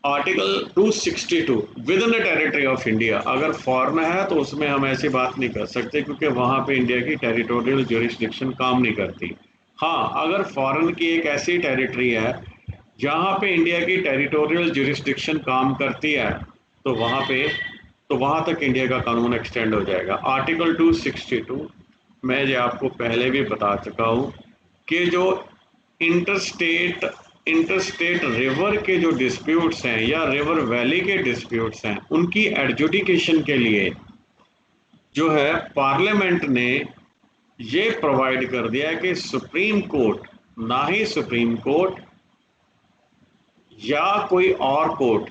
Article 262 with in the territory of India, अगर फॉरेन है तो उसमें हम ऐसी बात नहीं कर सकते क्योंकि वहां पे इंडिया की टेरिटोरियल ज्यूरिसडिक्शन काम नहीं करती। हाँ, अगर फॉरेन की एक ऐसी टेरिटरी है जहां पे इंडिया की टेरिटोरियल ज्यूरिसडिक्शन काम करती है, तो वहां तक इंडिया का कानून एक्सटेंड हो जाएगा। आर्टिकल 262 मैं ये आपको पहले भी बता चुका हूं कि जो इंटरस्टेट इंटरस्टेट रिवर के जो डिस्प्यूट्स हैं या रिवर वैली के डिस्प्यूट्स हैं, उनकी एडजुडिकेशन के लिए जो है पार्लियामेंट ने ये प्रोवाइड कर दिया है कि सुप्रीम कोर्ट, ना ही सुप्रीम कोर्ट या कोई और कोर्ट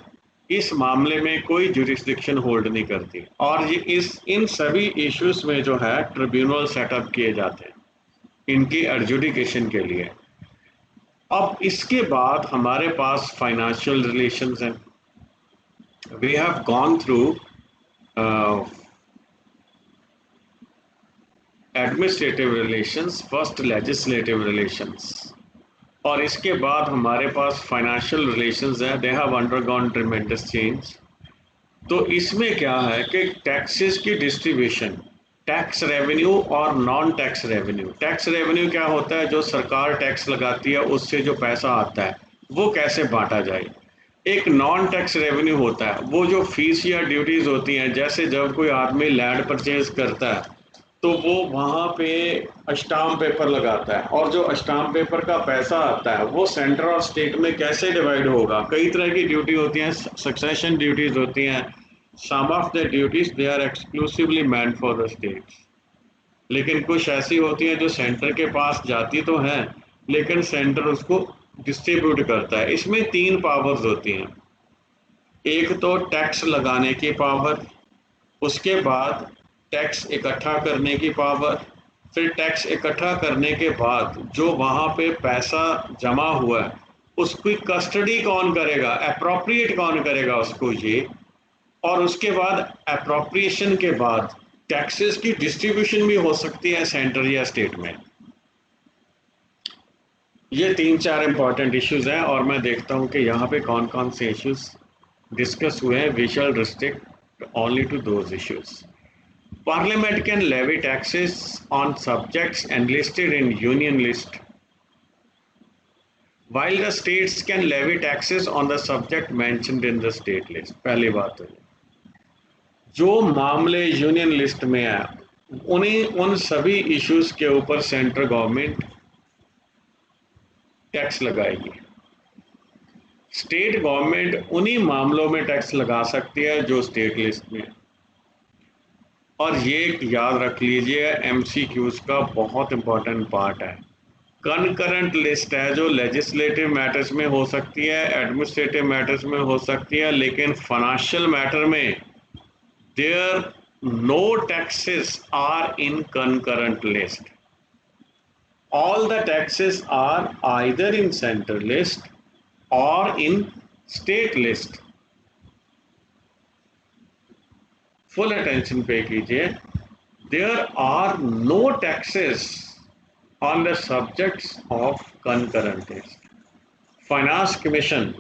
इस मामले में कोई जुरिस्डिक्शन होल्ड नहीं करती, और ये इन सभी इश्यूज में जो है ट्रिब्यूनल सेटअप किए जाते हैं इनकी एडजुडिकेशन के लिए। अब इसके बाद हमारे पास फाइनेंशियल रिलेशंस हैं। We have gone through administrative relations, first legislative relations, और इसके बाद हमारे पास फाइनेंशियल रिलेशंस हैं। They have undergone tremendous change. तो इसमें क्या है कि टैक्सेस की डिस्ट्रीब्यूशन, टैक्स रेवेन्यू और non tax revenue. Tax revenue क्या होता है? जो सरकार टैक्स लगाती है उससे जो पैसा आता है वो कैसे बांटा जाए। एक नॉन टैक्स रेवेन्यू होता है, वो जो फीस या ड्यूटीज होती हैं, जैसे जब कोई आदमी लैंड परचेज करता है तो वो वहाँ पे अस्टाम पेपर लगाता है, और जो अस्टाम पेपर का पैसा आता है वो सेंटर और स्टेट में कैसे डिवाइड होगा। कई तरह की ड्यूटी होती हैं, सक्सेशन ड्यूटीज होती हैं। Some of the duties they are exclusively meant for the states, लेकिन कुछ ऐसी होती हैं जो सेंटर के पास जाती तो हैं लेकिन सेंटर उसको डिस्ट्रीब्यूट करता है। इसमें 3 पावर्स होती हैं। एक तो टैक्स लगाने की पावर, उसके बाद टैक्स इकट्ठा करने की पावर, फिर टैक्स इकट्ठा करने के बाद जो वहाँ पे पैसा जमा हुआ है उसकी कस्टडी कौन करेगा, अप्रोप्रिएट कौन करेगा उसको, ये। और उसके बाद अप्रोप्रिएशन के बाद टैक्सेस की डिस्ट्रीब्यूशन भी हो सकती है सेंटर या स्टेट में। ये 3-4 इंपॉर्टेंट इश्यूज हैं और मैं देखता हूं कि यहाँ पे कौन कौन से इश्यूज डिस्कस हुए हैं। We shall restrict only to those issues. Parliament can levy taxes on subjects enlisted in Union list, while the states can levy taxes on the subject mentioned in the state list। पहली बात है, जो मामले union list में है उन सभी issues के ऊपर सेंट्रल गवर्नमेंट टैक्स लगाएगी। स्टेट गवर्नमेंट उन्हीं मामलों में टैक्स लगा सकती है जो स्टेट लिस्ट में है। और ये याद रख लीजिए, एमसीक्यूज का बहुत इंपॉर्टेंट पार्ट है। कनकरेंट लिस्ट है जो लेजिस्लेटिव मैटर्स में हो सकती है, एडमिनिस्ट्रेटिव मैटर्स में हो सकती है, लेकिन फाइनेंशियल मैटर में there no taxes are in concurrent list. All the taxes are either in central list और in state list. Full attention pay कीजिए। There are no taxes on the subjects of concurrent list. Finance commission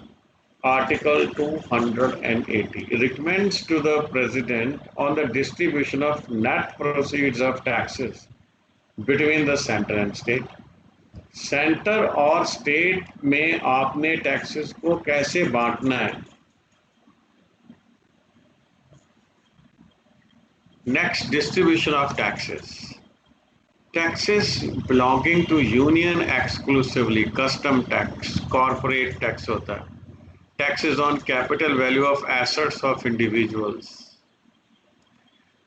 article 280 recommends to the president on the distribution of net proceeds of taxes between the center and state। Centre और state में आपने taxes को कैसे बांटना है। Next, distribution of taxes. Taxes belonging to union exclusively, custom tax, corporate tax होता है। taxes on capital value of assets of individuals,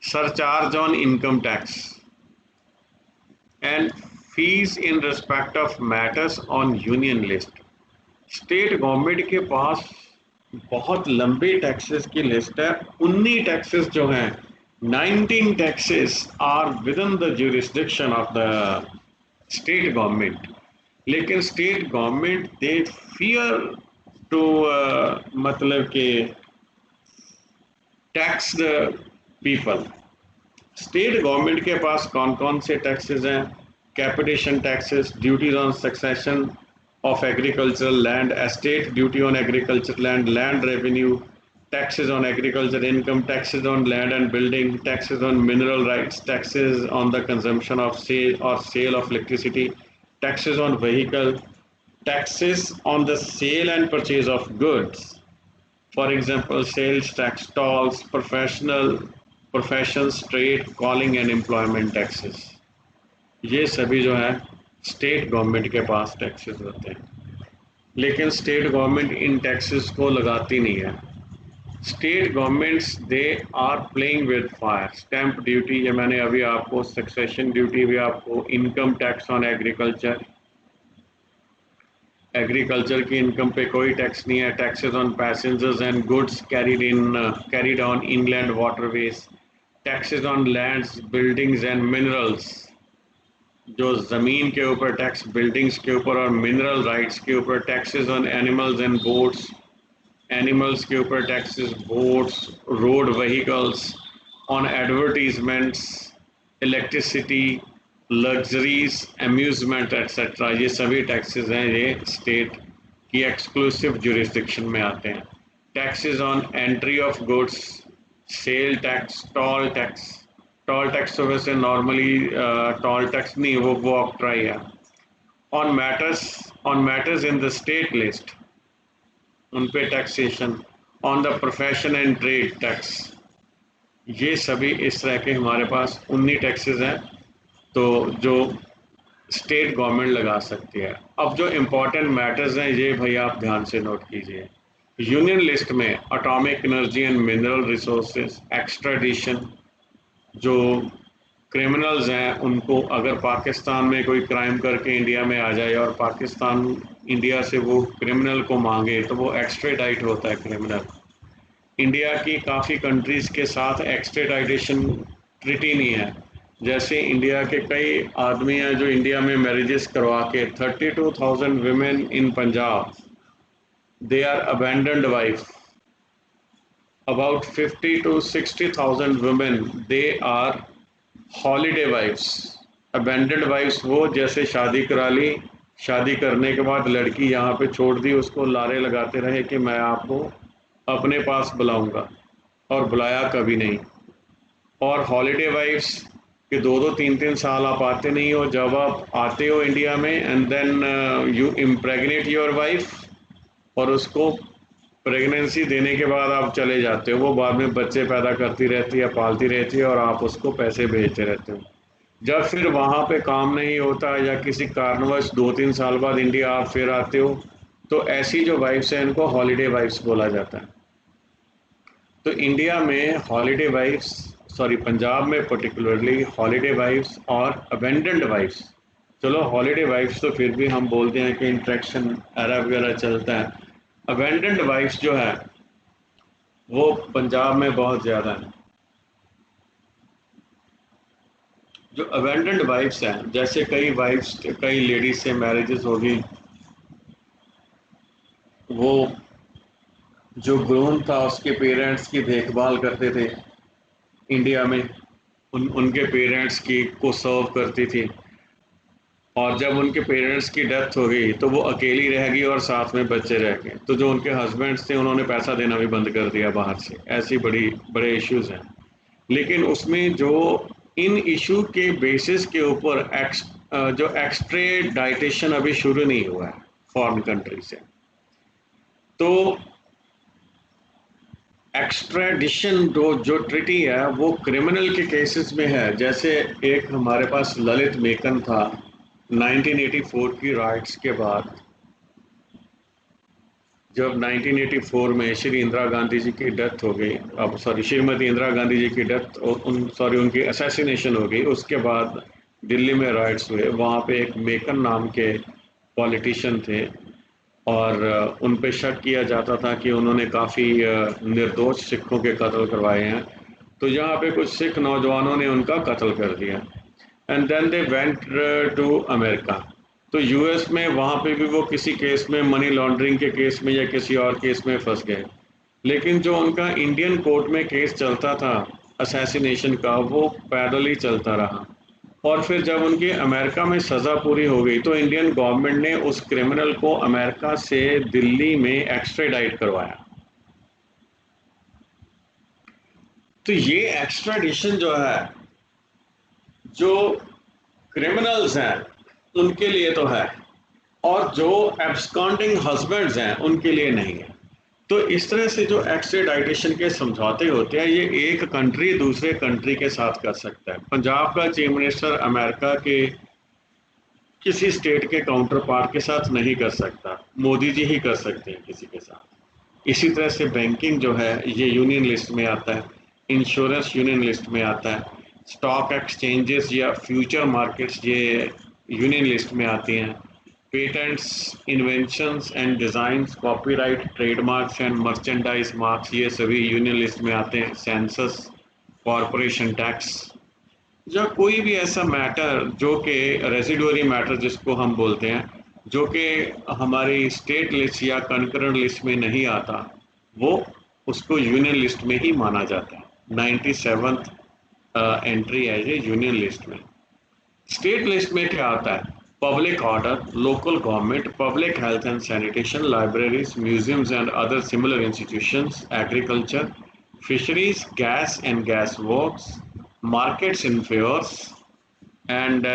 surcharge on income tax, and fees in respect of matters on union list. State government के पास बहुत लंबी taxes की list है। 19 taxes जो हैं, 19 taxes are within the jurisdiction of the state government. लेकिन state government they fear to मतलब कि tax the people. State government के पास कौन कौन से टैक्सेस हैं? Capitation taxes, duties on succession of agricultural land, estate duty on agricultural land, land revenue, taxes on agriculture income, taxes on land and building, taxes on mineral rights, taxes on the consumption of sale of electricity, taxes on vehicle, taxes on the sale and purchase of goods. For example, sales tax, tolls, professions, trade, calling and employment taxes. ये सभी जो है state government के पास taxes होते हैं, लेकिन state government in taxes को लगाती नहीं है। State governments they are playing with fire. Stamp duty, ये मैंने अभी आपको, सक्सेशन ड्यूटी भी आपको, income tax on agriculture, agriculture की इनकम पे कोई टैक्स नहीं है। Taxes on passengers and goods carried on inland waterways, taxes on lands, buildings and minerals, जो ज़मीन के ऊपर टैक्स, बिल्डिंग्स के ऊपर और मिनरल राइट्स के ऊपर। Taxes on animals and boats, animals के ऊपर taxes, boats, road vehicles, on advertisements, electricity, luxuries, amusement etcetera. ये सभी टैक्सेस हैं, ये स्टेट की एक्सक्लूसिव जुरिस्डिक्शन में आते हैं। Taxes on entry of goods, sale tax, toll tax. Toll tax तो वैसे नॉर्मली टोल टैक्स नहीं, वो ऑक्ट्राई है। On matters in the state list, उन पे taxation. On the profession and trade tax. ये सभी इस तरह के हमारे पास 19 टैक्सेस हैं तो जो स्टेट गवर्नमेंट लगा सकती है। अब जो इम्पोर्टेंट मैटर्स हैं ये भाई आप ध्यान से नोट कीजिए। यूनियन लिस्ट में atomic energy and mineral resources, extradition, जो क्रिमिनल्स हैं उनको अगर पाकिस्तान में कोई क्राइम करके इंडिया में आ जाए और पाकिस्तान इंडिया से वो क्रिमिनल को मांगे तो वो एक्स्ट्रेडाइट होता है क्रिमिनल। इंडिया की काफ़ी कंट्रीज़ के साथ एक्स्ट्रेडाइटेशन ट्रीटी नहीं है। जैसे इंडिया के कई आदमी हैं जो इंडिया में मैरिजेस करवा के 32,000 women in Punjab, they are abandoned wife. About 50 to 60,000 women, they are holiday wives. Abandoned wives वो जैसे शादी करा ली, शादी करने के बाद लड़की यहाँ पे छोड़ दी, उसको लारे लगाते रहे कि मैं आपको अपने पास बुलाऊंगा, और बुलाया कभी नहीं। और हॉलीडे वाइफ्स कि 2-3 साल आप आते नहीं हो, जब आप आते हो इंडिया में and then you impregnate your wife, और उसको प्रेगनेंसी देने के बाद आप चले जाते हो, वो बाद में बच्चे पैदा करती रहती है, पालती रहती है, और आप उसको पैसे भेजते रहते हो। जब फिर वहाँ पे काम नहीं होता या किसी कारणवश 2-3 साल बाद इंडिया आप फिर आते हो, तो ऐसी जो वाइफ्स हैं इनको हॉलीडे वाइफ्स बोला जाता है। तो इंडिया में हॉलीडे वाइफ्स, सॉरी पंजाब में पर्टिकुलरली हॉलीडे वाइफ्स और अबेंडेंड वाइफ्स, चलो हॉलीडे वाइफ्स तो फिर भी हम बोलते हैं कि इंट्रैक्शन एरा वगैरह चलता है। अबेंडेंड वाइफ्स जो है वो पंजाब में बहुत ज़्यादा है। जो अबेंडेंड वाइफ्स हैं, जैसे कई लेडीज से मैरिजेस होगी, वो जो ग्रूम था उसके पेरेंट्स की देखभाल करते थे इंडिया में, उनके पेरेंट्स की को सर्व करती थी, और जब उनके पेरेंट्स की डेथ हो गई तो वो अकेली रह गई और साथ में बच्चे रह गए, तो जो उनके हस्बैंड्स थे उन्होंने पैसा देना भी बंद कर दिया बाहर से। ऐसी बड़े इश्यूज हैं। लेकिन उसमें जो इन इशू के बेसिस के ऊपर जो एक्सट्रेडाइटेशन अभी शुरू नहीं हुआ है फॉरेन कंट्री से, तो एक्स्ट्राडिशन जो ट्रीटी है वो क्रिमिनल के केसेस में है। जैसे एक हमारे पास ललित मेकन था, 1984 की राइट्स के बाद जब 1984 में श्री इंदिरा गांधी जी की डेथ हो गई, अब सॉरी श्रीमती इंदिरा गांधी जी की डेथ उनकी असैसिनेशन हो गई, उसके बाद दिल्ली में राइट्स हुए। वहाँ पे एक मेकन नाम के पॉलिटिशियन थे और उन पे शक किया जाता था कि उन्होंने काफ़ी निर्दोष सिखों के कत्ल करवाए हैं। तो यहाँ पे कुछ सिख नौजवानों ने उनका कत्ल कर दिया and then they went to America. तो यूएस में वहाँ पे भी वो किसी केस में, मनी लॉन्ड्रिंग के केस में या किसी और केस में फंस गए। लेकिन जो उनका इंडियन कोर्ट में केस चलता था असैसिनेशन का, वो पैदल ही चलता रहा। और फिर जब उनकी अमेरिका में सज़ा पूरी हो गई तो इंडियन गवर्नमेंट ने उस क्रिमिनल को अमेरिका से दिल्ली में एक्स्ट्रेडाइट करवाया। तो ये एक्स्ट्राडिशन जो है, जो क्रिमिनल्स हैं उनके लिए तो है, और जो एब्सकॉन्डिंग हस्बैंड्स हैं उनके लिए नहीं है। तो इस तरह से जो एक्स्ट्राडाइटेशन के समझौते होते हैं, ये एक कंट्री दूसरे कंट्री के साथ कर सकता है। पंजाब का चीफ मिनिस्टर अमेरिका के किसी स्टेट के काउंटर पार्ट के साथ नहीं कर सकता, मोदी जी ही कर सकते हैं किसी के साथ। इसी तरह से बैंकिंग जो है ये यूनियन लिस्ट में आता है, इंश्योरेंस यूनियन लिस्ट में आता है, स्टॉक एक्सचेंजेस या फ्यूचर मार्केट्स ये यूनियन लिस्ट में आती हैं, patents, inventions and designs, copyright, trademarks and merchandise marks ये सभी यूनियन लिस्ट में आते हैं, सेंसस, कॉरपोरेशन टैक्स, या कोई भी ऐसा मैटर जो कि रेसिडुअरी मैटर जिसको हम बोलते हैं, जो कि हमारी स्टेट लिस्ट या कंकरेंट लिस्ट में नहीं आता, वो उसको यूनियन लिस्ट में ही माना जाता है। 97th एंट्री है ये यूनियन लिस्ट में। स्टेट लिस्ट में क्या आता है? Public order, local government, public health and sanitation, libraries, museums and other similar institutions, agriculture, fisheries, gas and gas works, markets and fairs, and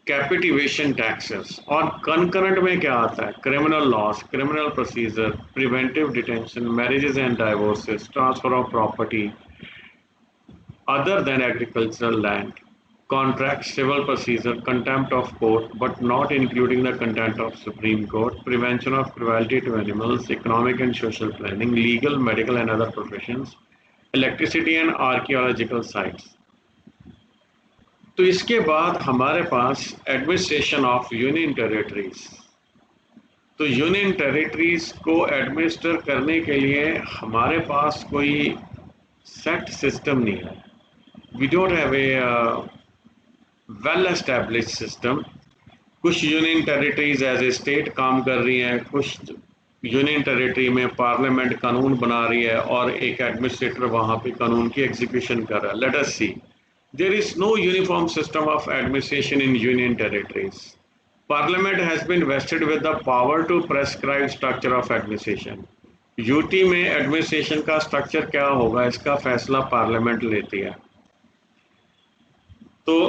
captivation taxes। और concurrent में क्या आता है? criminal laws, criminal procedure, preventive detention, marriages and divorces, transfer of property other than agricultural land, contract, civil procedure, contempt of court but not including the contempt of Supreme Court, prevention of cruelty to animals, economic and social planning, legal, medical and other professions, electricity and archaeological sites। तो इसके बाद हमारे पास administration of union territories. तो union territories को administer करने के लिए हमारे पास कोई सेट सिस्टम नहीं है। We don't have a well established system. कुछ union territories as a state काम कर रही हैं, कुछ यूनियन टेरिटरी में पार्लियामेंट कानून बना रही है और एक एडमिनिस्ट्रेटर वहाँ पे कानून की एग्जीक्यूशन कर रहा है। Let us see, there is no uniform system of administration in union territories. Parliament has been vested with the power to prescribe structure of administration. UT में एडमिनिस्ट्रेशन का स्ट्रक्चर क्या होगा, इसका फैसला पार्लियामेंट लेती है। तो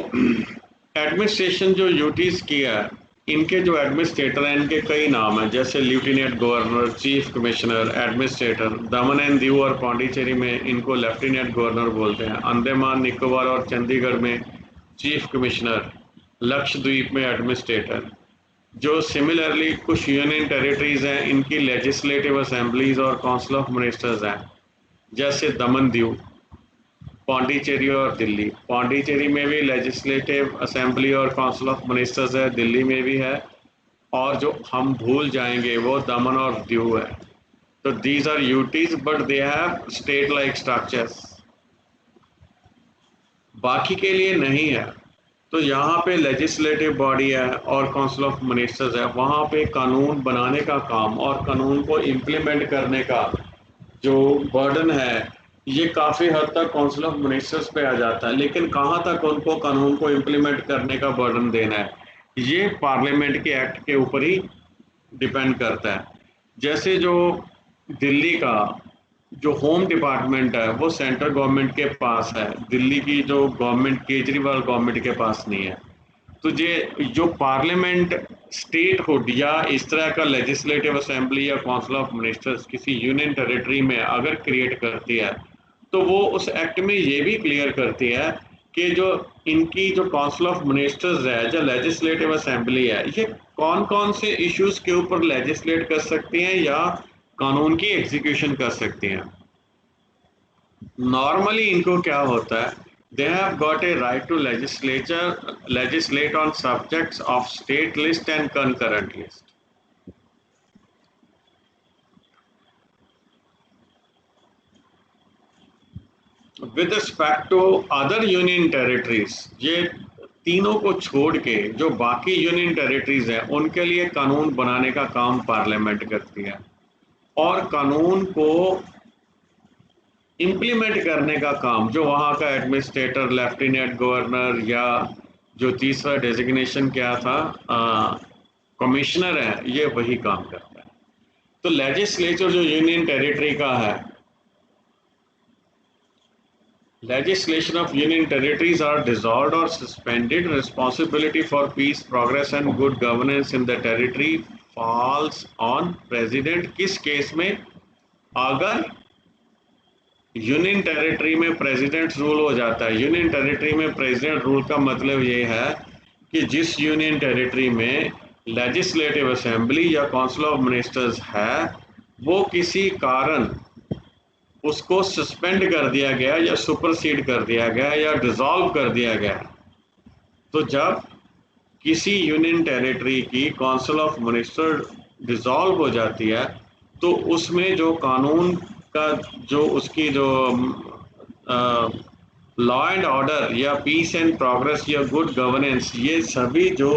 एडमिनिस्ट्रेशन जो यूटीज की है, इनके जो एडमिनिस्ट्रेटर हैं इनके कई नाम हैं, जैसे lieutenant governor, chief commissioner, administrator. Daman and Diu और पौंडीचेरी में इनको लेफ्टिनेंट गवर्नर बोलते हैं, अंडमान निकोबार और चंडीगढ़ में चीफ कमिश्नर, लक्षद्वीप में एडमिनिस्ट्रेटर। जो सिमिलरली कुछ यूनियन टेरिटरीज हैं इनकी लेजिस्लेटिव असेंबलीज और काउंसिल ऑफ मिनिस्टर्स हैं, जैसे दमन दीव, पौंडीचेरी और दिल्ली। पौंडीचेरी में भी लेजिस्लेटिव असेंबली और काउंसिल ऑफ मिनिस्टर्स है, दिल्ली में भी है, और जो हम भूल जाएंगे वो दमन और दीव है। तो these are UTs but they have state like structures, बाकी के लिए नहीं है। तो यहाँ पे लेजिस्लेटिव बॉडी है और काउंसिल ऑफ मिनिस्टर्स है, वहाँ पे कानून बनाने का काम और कानून को इम्प्लीमेंट करने का जो बर्डन है ये काफ़ी हद तक काउंसिल ऑफ मिनिस्टर्स पे आ जाता है। लेकिन कहाँ तक उनको कानून को इम्प्लीमेंट करने का बर्डन देना है, ये पार्लियामेंट के एक्ट के ऊपर ही डिपेंड करता है। जैसे जो दिल्ली का जो होम डिपार्टमेंट है वो सेंट्रल गवर्नमेंट के पास है, दिल्ली की जो गवर्नमेंट केजरीवाल गवर्नमेंट के पास नहीं है। तो ये जो पार्लियामेंट स्टेट हुड या इस तरह का लेजिस्लेटिव असेंबली या काउंसिल ऑफ मिनिस्टर्स किसी यूनियन टेरिटरी में अगर क्रिएट करती है तो वो उस एक्ट में ये भी क्लियर करती है कि जो इनकी जो काउंसिल ऑफ मिनिस्टर्स है, जो लेजिस्लेटिव असेंबली है, ये कौन कौन से इश्यूज के ऊपर लेजिस्लेट कर सकती हैं या कानून की एग्जीक्यूशन कर सकती हैं। नॉर्मली इनको क्या होता है, they have got a right to legislate on subjects of state list and concurrent list. With respect to other union territories, ये तीनों को छोड़ के जो बाकी यूनियन टेरिटरीज हैं उनके लिए कानून बनाने का काम पार्लियामेंट करती है, और कानून को इम्प्लीमेंट करने का काम जो वहाँ का एडमिनिस्ट्रेटर, लेफ्टिनेंट गवर्नर या जो तीसरा डेजिग्नेशन क्या था, कमिश्नर है, ये वही काम करता है। तो लेजिस्लेचर जो यूनियन टेरिटरी का है, legislation of union territories are dissolved or suspended. Responsibility for peace, progress and good governance in the territory falls on president। किस केस में, अगर यूनियन टेरिटरी में प्रेसिडेंट रूल हो जाता है। यूनियन टेरिटरी में प्रेसिडेंट रूल का मतलब ये है कि जिस यूनियन टेरिटरी में लेजिस्लेटिव असेंबली या काउंसिल ऑफ मिनिस्टर्स है, वो किसी कारण उसको सस्पेंड कर दिया गया या सुपरसीड कर दिया गया या डिसॉल्व कर दिया गया। तो जब किसी यूनियन टेरिटरी की काउंसिल ऑफ मिनिस्टर डिसॉल्व हो जाती है, तो उसमें जो कानून का जो उसकी जो लॉ एंड ऑर्डर या पीस एंड प्रोग्रेस या गुड गवर्नेंस, ये सभी जो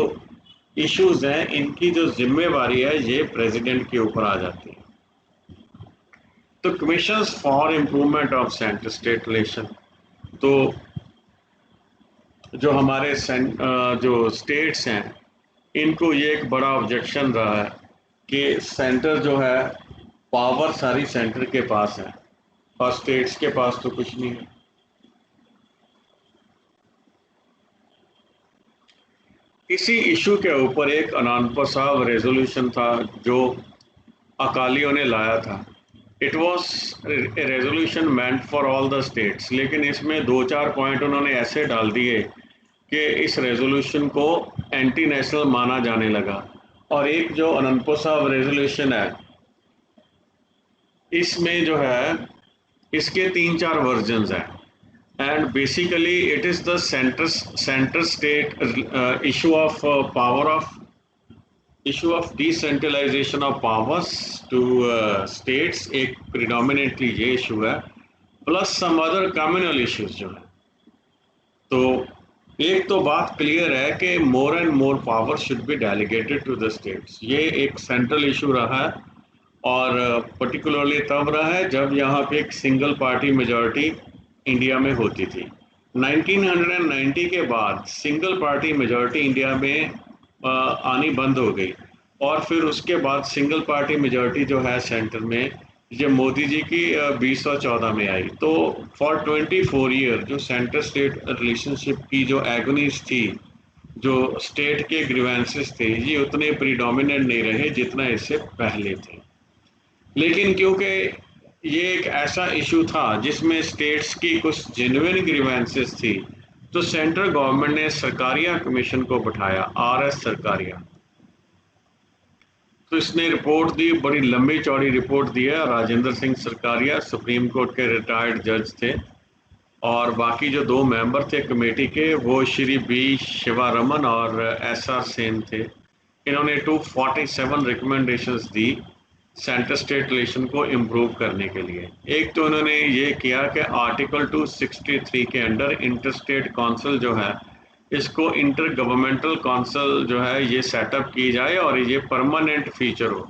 इश्यूज हैं, इनकी जो जिम्मेवारी है ये प्रेसिडेंट के ऊपर आ जाती है। तो commissions for improvement of centre state relation, तो जो हमारे जो स्टेट्स हैं, इनको ये एक बड़ा ऑब्जेक्शन रहा है कि सेंटर जो है, पावर सारी सेंटर के पास है और स्टेट्स के पास तो कुछ नहीं है। इसी इशू के ऊपर एक अनंतपुर साहब रेजोल्यूशन था जो अकालियों ने लाया था। It was a resolution meant for all the states, लेकिन इसमें 2-4 पॉइंट उन्होंने ऐसे डाल दिए कि इस रेजोल्यूशन को एंटी नेशनल माना जाने लगा। और एक जो अनंतपुर साहब रेजोल्यूशन है, इसमें जो है इसके 3-4 वर्जन्स हैं, and basically it is the center state issue of decentralization of powers to states, एक predominantly ये issue है, plus some other communal issues जो है। तो एक तो बात क्लियर है कि more and more power should be delegated to the states, ये एक सेंट्रल इशू रहा है, और पर्टिकुलरली तब रहा है जब यहाँ पे एक सिंगल पार्टी मेजॉरिटी इंडिया में होती थी। 1990 के बाद सिंगल पार्टी मेजॉरिटी इंडिया में आनी बंद हो गई, और फिर उसके बाद सिंगल पार्टी मेजॉरिटी जो है सेंटर में, ये मोदी जी की 2014 में आई। तो फॉर 24 ईयर जो सेंटर स्टेट रिलेशनशिप की जो एगोनीज थी, जो स्टेट के ग्रीवेंसेस थे, ये उतने प्रीडोमिनेंट नहीं रहे जितना इससे पहले थे। लेकिन क्योंकि ये एक ऐसा इशू था जिसमें स्टेट्स की कुछ जेन्युइन ग्रीवेंसेस थी, तो सेंट्रल गवर्नमेंट ने सरकारिया कमीशन को बिठाया, आरएस सरकारिया। तो इसने रिपोर्ट दी, बड़ी लंबी चौड़ी रिपोर्ट दी है। राजेंद्र सिंह सरकारिया सुप्रीम कोर्ट के रिटायर्ड जज थे, और बाकी जो 2 मेंबर थे कमेटी के, वो श्री बी शिवारमन और एसआर सेन थे। इन्होंने 247 recommendations the centre state relation को इम्प्रूव करने के लिए। एक तो उन्होंने ये किया कि आर्टिकल 263 के अंडर इंटर स्टेट काउंसिल जो है, इसको इंटर गवर्नमेंटल काउंसिल जो है ये सेटअप की जाए और ये परमानेंट फीचर हो।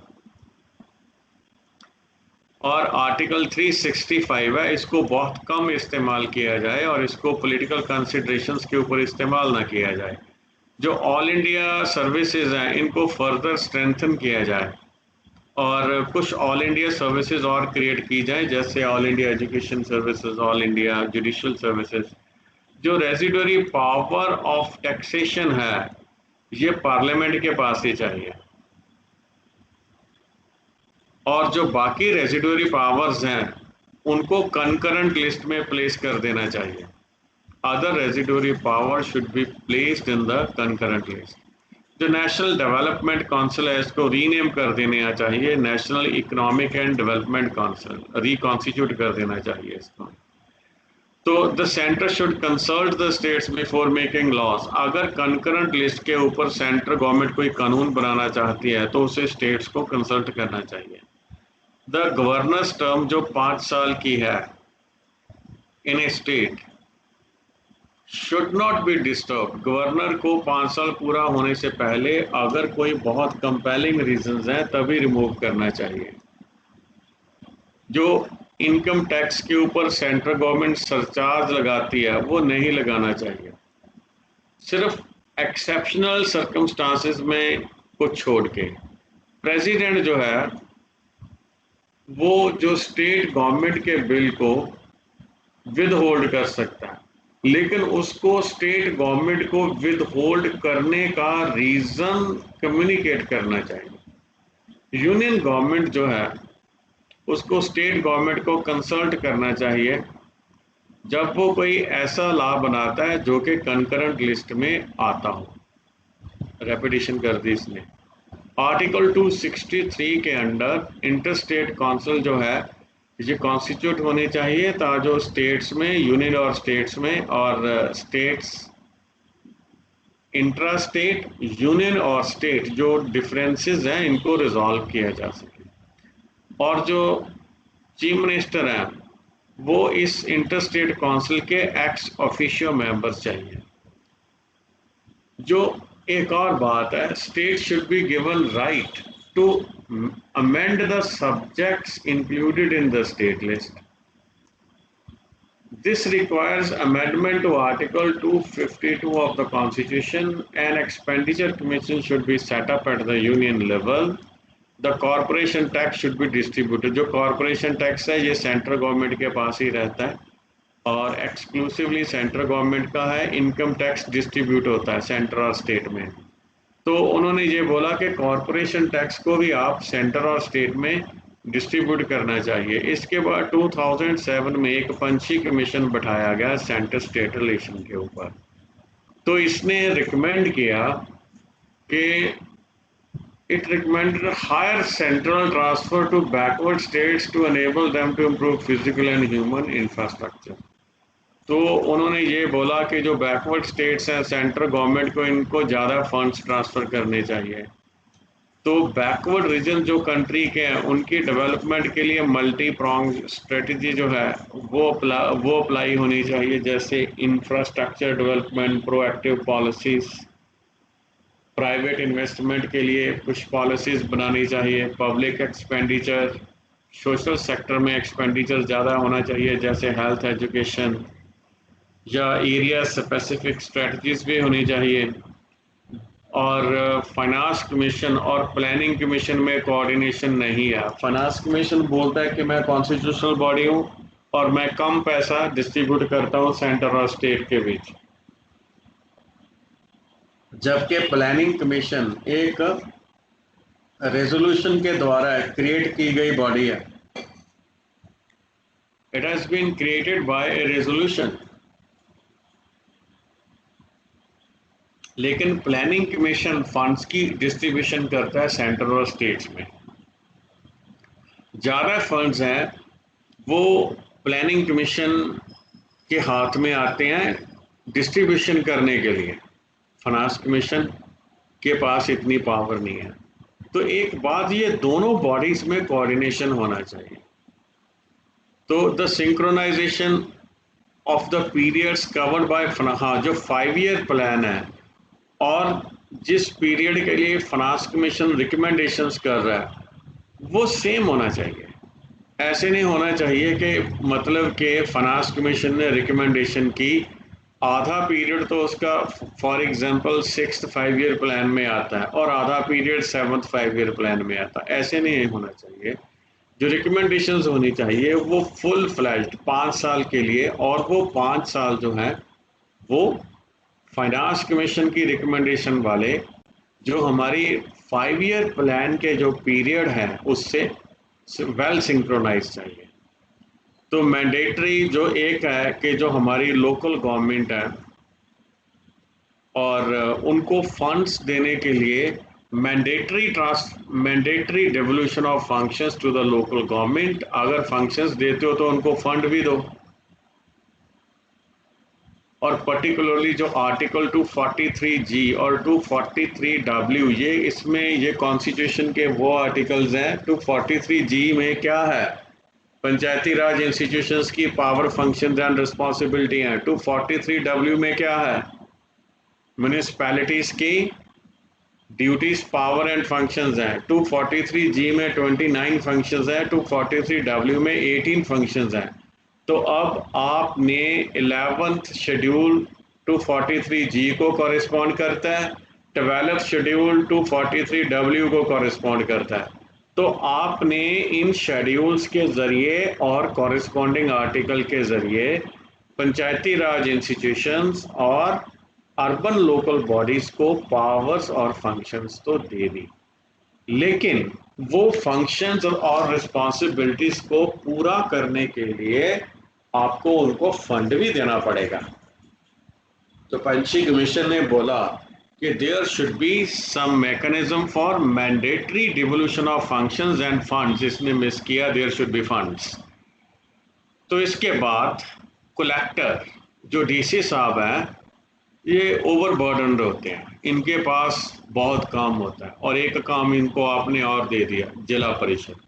और आर्टिकल 365 है, इसको बहुत कम इस्तेमाल किया जाए और इसको पॉलिटिकल कंसिडरेशंस के ऊपर इस्तेमाल ना किया जाए। जो ऑल इंडिया सर्विसेज हैं, इनको फर्दर स्ट्रेंथन किया जाए और कुछ ऑल इंडिया सर्विसेज और क्रिएट की जाए, जैसे all India education services, all India judicial services. जो रेजिडुअरी पावर ऑफ टैक्सेशन है, ये पार्लियामेंट के पास ही चाहिए, और जो बाकी रेजिडुअरी पावर्स हैं उनको कंकरेंट लिस्ट में प्लेस कर देना चाहिए। other residuary power should be placed in the concurrent list. जो नेशनल डेवलपमेंट काउंसिल है इसको रीनेम कर देना चाहिए national economic and development council, reconstitute कर देना चाहिए इसको। तो the centre should consult the states before making laws. अगर कंकरेंट लिस्ट के ऊपर सेंट्रल गवर्नमेंट कोई कानून बनाना चाहती है तो उसे स्टेट्स को कंसल्ट करना चाहिए। द गवर्नर्स टर्म जो 5 साल की है in a state should not be disturb. Governor को 5 साल पूरा होने से पहले अगर कोई बहुत कंपेलिंग रीजंस हैं तभी रिमूव करना चाहिए। जो इनकम टैक्स के ऊपर सेंट्रल गवर्नमेंट सरचार्ज लगाती है वो नहीं लगाना चाहिए, सिर्फ एक्सेप्शनल सर्कमस्टांसेस में कुछ छोड़ के। प्रेसिडेंट जो है वो जो स्टेट गवर्नमेंट के बिल को विद होल्ड कर सकता है, लेकिन उसको स्टेट गवर्नमेंट को विद होल्ड करने का रीजन कम्युनिकेट करना चाहिए। यूनियन गवर्नमेंट जो है उसको स्टेट गवर्नमेंट को कंसल्ट करना चाहिए जब वो कोई ऐसा लॉ बनाता है जो कि कंकरेंट लिस्ट में आता हो। रेपिटेशन कर दी इसने। आर्टिकल 263 के अंडर इंटरस्टेट काउंसिल जो है ये कॉन्स्टिट्यूट होनी चाहिए ताकि स्टेट्स में, यूनियन और स्टेट्स में और स्टेट्स इंट्रा स्टेट, यूनियन और स्टेट जो डिफरेंसेस हैं इनको रिजॉल्व किया जा सके। और जो चीफ मिनिस्टर हैं वो इस इंटरस्टेट काउंसिल के एक्स ऑफिशियो मेंबर्स चाहिए। जो एक और बात है, state should be given right to amend the subjects included in the state list. This requires amendment to article 252 of the Constitution. An expenditure commission should be set up at the union level. The corporation tax should be distributed. जो corporation tax है ये central government के पास ही रहता है और exclusively central government का है। Income tax distribute होता है सेंटर और स्टेट में। तो उन्होंने ये बोला कि कॉरपोरेशन टैक्स को भी आप सेंटर और स्टेट में डिस्ट्रीब्यूट करना चाहिए। इसके बाद 2007 में एक पंछी कमीशन बैठाया गया सेंटर स्टेट रिलेशन के ऊपर। तो इसने रिकमेंड किया कि it recommended higher central transfer to backward states to enable them to improve physical and human infrastructure. तो उन्होंने ये बोला कि जो बैकवर्ड स्टेट्स हैं सेंट्रल गवर्नमेंट को इनको ज़्यादा फंड्स ट्रांसफ़र करने चाहिए। तो बैकवर्ड रीजन जो कंट्री के हैं उनकी डेवलपमेंट के लिए मल्टी प्रॉन्ग स्ट्रेटजी जो है वो अप्लाई होनी चाहिए, जैसे infrastructure development, proactive policies, private investment के लिए कुछ पॉलिसीज़ बनानी चाहिए, पब्लिक एक्सपेंडिचर, सोशल सेक्टर में एक्सपेंडिचर ज़्यादा होना चाहिए जैसे हेल्थ, एजुकेशन या एरिया स्पेसिफिक स्ट्रेटजीज भी होनी चाहिए। और फाइनेंस कमीशन और प्लानिंग कमीशन में कोऑर्डिनेशन नहीं है। फाइनेंस कमीशन बोलता है कि मैं कॉन्स्टिट्यूशनल बॉडी हूँ और मैं कम पैसा डिस्ट्रीब्यूट करता हूँ सेंटर और स्टेट के बीच, जबकि प्लानिंग कमीशन एक रेजोल्यूशन के द्वारा क्रिएट की गई बॉडी है। It has been created by a resolution. लेकिन प्लानिंग कमीशन फंड्स की डिस्ट्रीब्यूशन करता है सेंटर और स्टेट्स में। ज़्यादा फंड्स हैं वो प्लानिंग कमीशन के हाथ में आते हैं डिस्ट्रीब्यूशन करने के लिए। फाइनेंस कमीशन के पास इतनी पावर नहीं है। तो एक बात, ये दोनों बॉडीज में कोऑर्डिनेशन होना चाहिए। तो the synchronisation of the periods covered by हाँ, जो 5 ईयर प्लान है और जिस पीरियड के लिए फाइनेंस कमीशन रिकमेंडेशंस कर रहा है वो सेम होना चाहिए। ऐसे नहीं होना चाहिए कि मतलब कि फाइनेंस कमीशन ने रिकमेंडेशन की, आधा पीरियड तो उसका for example 6th 5 year plan में आता है और आधा पीरियड 7th 5 ईयर प्लान में आता है। ऐसे नहीं होना चाहिए। जो रिकमेंडेशंस होनी चाहिए वो फुल फ्लैज्ड 5 साल के लिए, और वो 5 साल जो हैं वो फाइनेंस कमीशन की रिकमेंडेशन वाले जो हमारी 5 ईयर प्लान के जो पीरियड हैं उससे वेल सिंक्रोनाइज चाहिए। तो मैंडेटरी जो एक है कि जो हमारी लोकल गवर्नमेंट है और उनको फंड्स देने के लिए mandatory devolution of functions to the local government. अगर फंक्शंस देते हो तो उनको फंड भी दो। और पर्टिकुलरली जो आर्टिकल 243G और 243W, ये इसमें ये कॉन्स्टिट्यूशन के वो आर्टिकल्स हैं। 243G में क्या है? पंचायती राज इंस्टीट्यूशंस की पावर, फंक्शंस एंड रिस्पॉन्सिबिलिटी हैं। 243W में क्या है? म्यूनिसिपैलिटीज की ड्यूटीज, पावर एंड फंक्शंस हैं। 243G में 29 फंक्शंस हैं, 243W में 18 फंक्शंस हैं। तो अब आपने 11th शेड्यूल 243G को कॉरेस्पॉन्ड करता है, 12th शेड्यूल 243W को कॉरेस्पॉन्ड करता है। तो आपने इन शेड्यूल्स के ज़रिए और कॉरेस्पॉन्डिंग आर्टिकल के ज़रिए पंचायती राज इंस्टीट्यूशंस और अर्बन लोकल बॉडीज़ को पावर्स और फंक्शंस तो दे दी, लेकिन वो फंक्शंस और रिस्पॉन्सिबिलिटीज़ को पूरा करने के लिए आपको उनको फंड भी देना पड़ेगा। तो पंची कमीशन ने बोला कि there should be some mechanism for mandatory devolution of functions and funds. इसने मिस किया, देयर शुड बी फंड्स। तो इसके बाद कलेक्टर जो डीसी साहब हैं, ये ओवरबर्डन होते हैं, इनके पास बहुत काम होता है और एक काम इनको आपने और दे दिया, जिला परिषद का।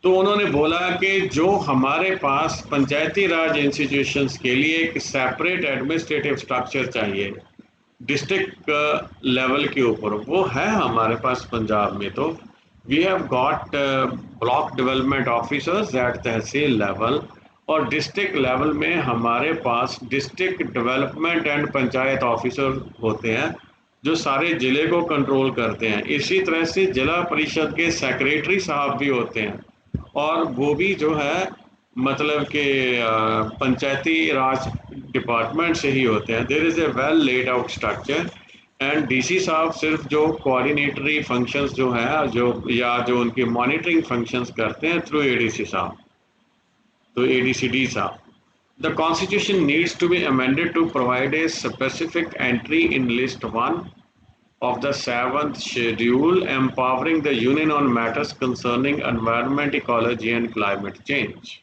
तो उन्होंने बोला कि जो हमारे पास पंचायती राज इंस्टीट्यूशंस के लिए एक सेपरेट एडमिनिस्ट्रेटिव स्ट्रक्चर चाहिए डिस्ट्रिक्ट लेवल के ऊपर, वो है हमारे पास पंजाब में। तो we have got block development officers at tehsil level, और डिस्ट्रिक्ट लेवल में हमारे पास district development and panchayat officer होते हैं जो सारे ज़िले को कंट्रोल करते हैं। इसी तरह से जिला परिषद के सेक्रेटरी साहब भी होते हैं, और वो भी जो है मतलब कि पंचायती राज डिपार्टमेंट से ही होते हैं। There is a well laid out structure, and DC साहब सिर्फ जो कोऑर्डिनेटरी फंक्शंस जो है जो उनकी मॉनिटरिंग फंक्शंस करते हैं थ्रू एडीसी साहब, तो ADCD साहब। The Constitution needs to be amended to provide a specific entry in List 1 of the 7th Schedule empowering the Union on matters concerning environment, ecology and climate change.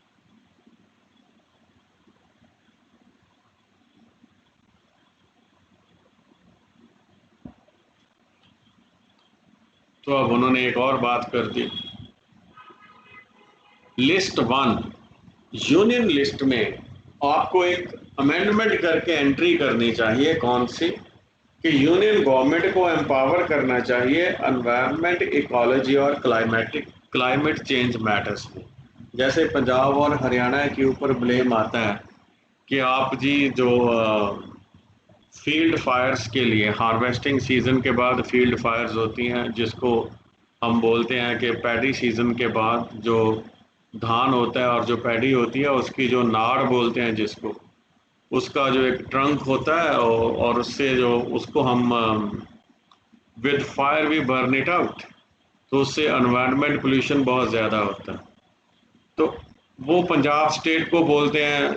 तो अब उन्होंने एक और बात कर दी, लिस्ट 1 यूनियन लिस्ट में आपको एक अमेंडमेंट करके एंट्री करनी चाहिए। कौन सी? कि यूनियन गवर्नमेंट को एम्पावर करना चाहिए एनवायरनमेंट, इकोलॉजी और क्लाइमेट चेंज मैटर्स में। जैसे पंजाब और हरियाणा के ऊपर ब्लेम आता है कि आप जी जो फील्ड फायर्स के लिए हार्वेस्टिंग सीजन के बाद फील्ड फायर्स होती हैं, जिसको हम बोलते हैं कि पैडी सीजन के बाद जो धान होता है और जो पैडी होती है उसकी जो नाड़ बोलते हैं जिसको, उसका जो एक ट्रंक होता है और उससे जो उसको हम विद फायर भी बर्न इट आउट, तो उससे एनवायरनमेंट पोल्यूशन बहुत ज़्यादा होता है। तो वो पंजाब स्टेट को बोलते हैं,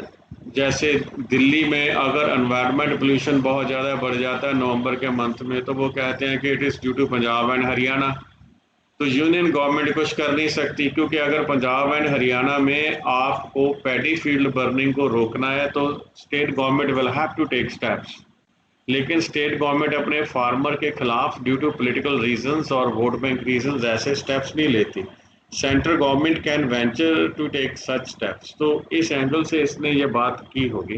जैसे दिल्ली में अगर एनवायरनमेंट पोल्यूशन बहुत ज़्यादा बढ़ जाता है नवंबर के मंथ में, तो वो कहते हैं कि it is due to Punjab and Haryana. तो यूनियन गवर्नमेंट कुछ कर नहीं सकती, क्योंकि अगर पंजाब एंड हरियाणा में आपको पैडी फील्ड बर्निंग को रोकना है तो state government will have to take steps. लेकिन स्टेट गवर्नमेंट अपने फार्मर के खिलाफ ड्यू टू पॉलिटिकल रीजंस और वोट बैंक रीजंस ऐसे स्टेप्स नहीं लेती। Central government can venture to take such steps. तो इस एंगल से इसने ये बात की होगी।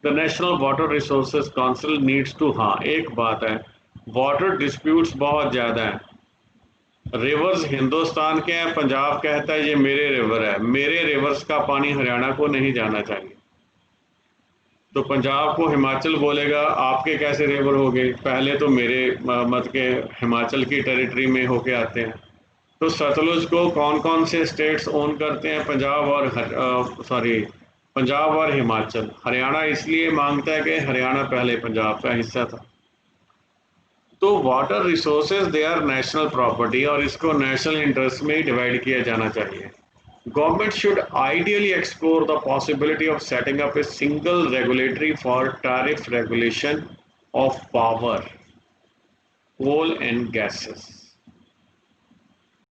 The national water resources council needs to, हाँ एक बात है, वाटर डिस्प्यूट्स बहुत ज़्यादा हैं। रिवर्स हिंदुस्तान के हैं, पंजाब कहता है ये मेरे रिवर है, मेरे रिवर्स का पानी हरियाणा को नहीं जाना चाहिए। तो पंजाब को हिमाचल बोलेगा आपके कैसे रिवर हो गए, पहले तो मेरे मत के हिमाचल की टेरिटरी में होके आते हैं। तो सतलुज को कौन कौन से स्टेट्स ओन करते हैं? पंजाब और हिमाचल। हरियाणा इसलिए मांगता है कि हरियाणा पहले पंजाब का हिस्सा था। तो water resources they are national property, और इसको नेशनल इंटरेस्ट में ही डिवाइड किया जाना चाहिए। Government should ideally explore the possibility of setting up a single regulatory for tariff regulation of power, coal and gases.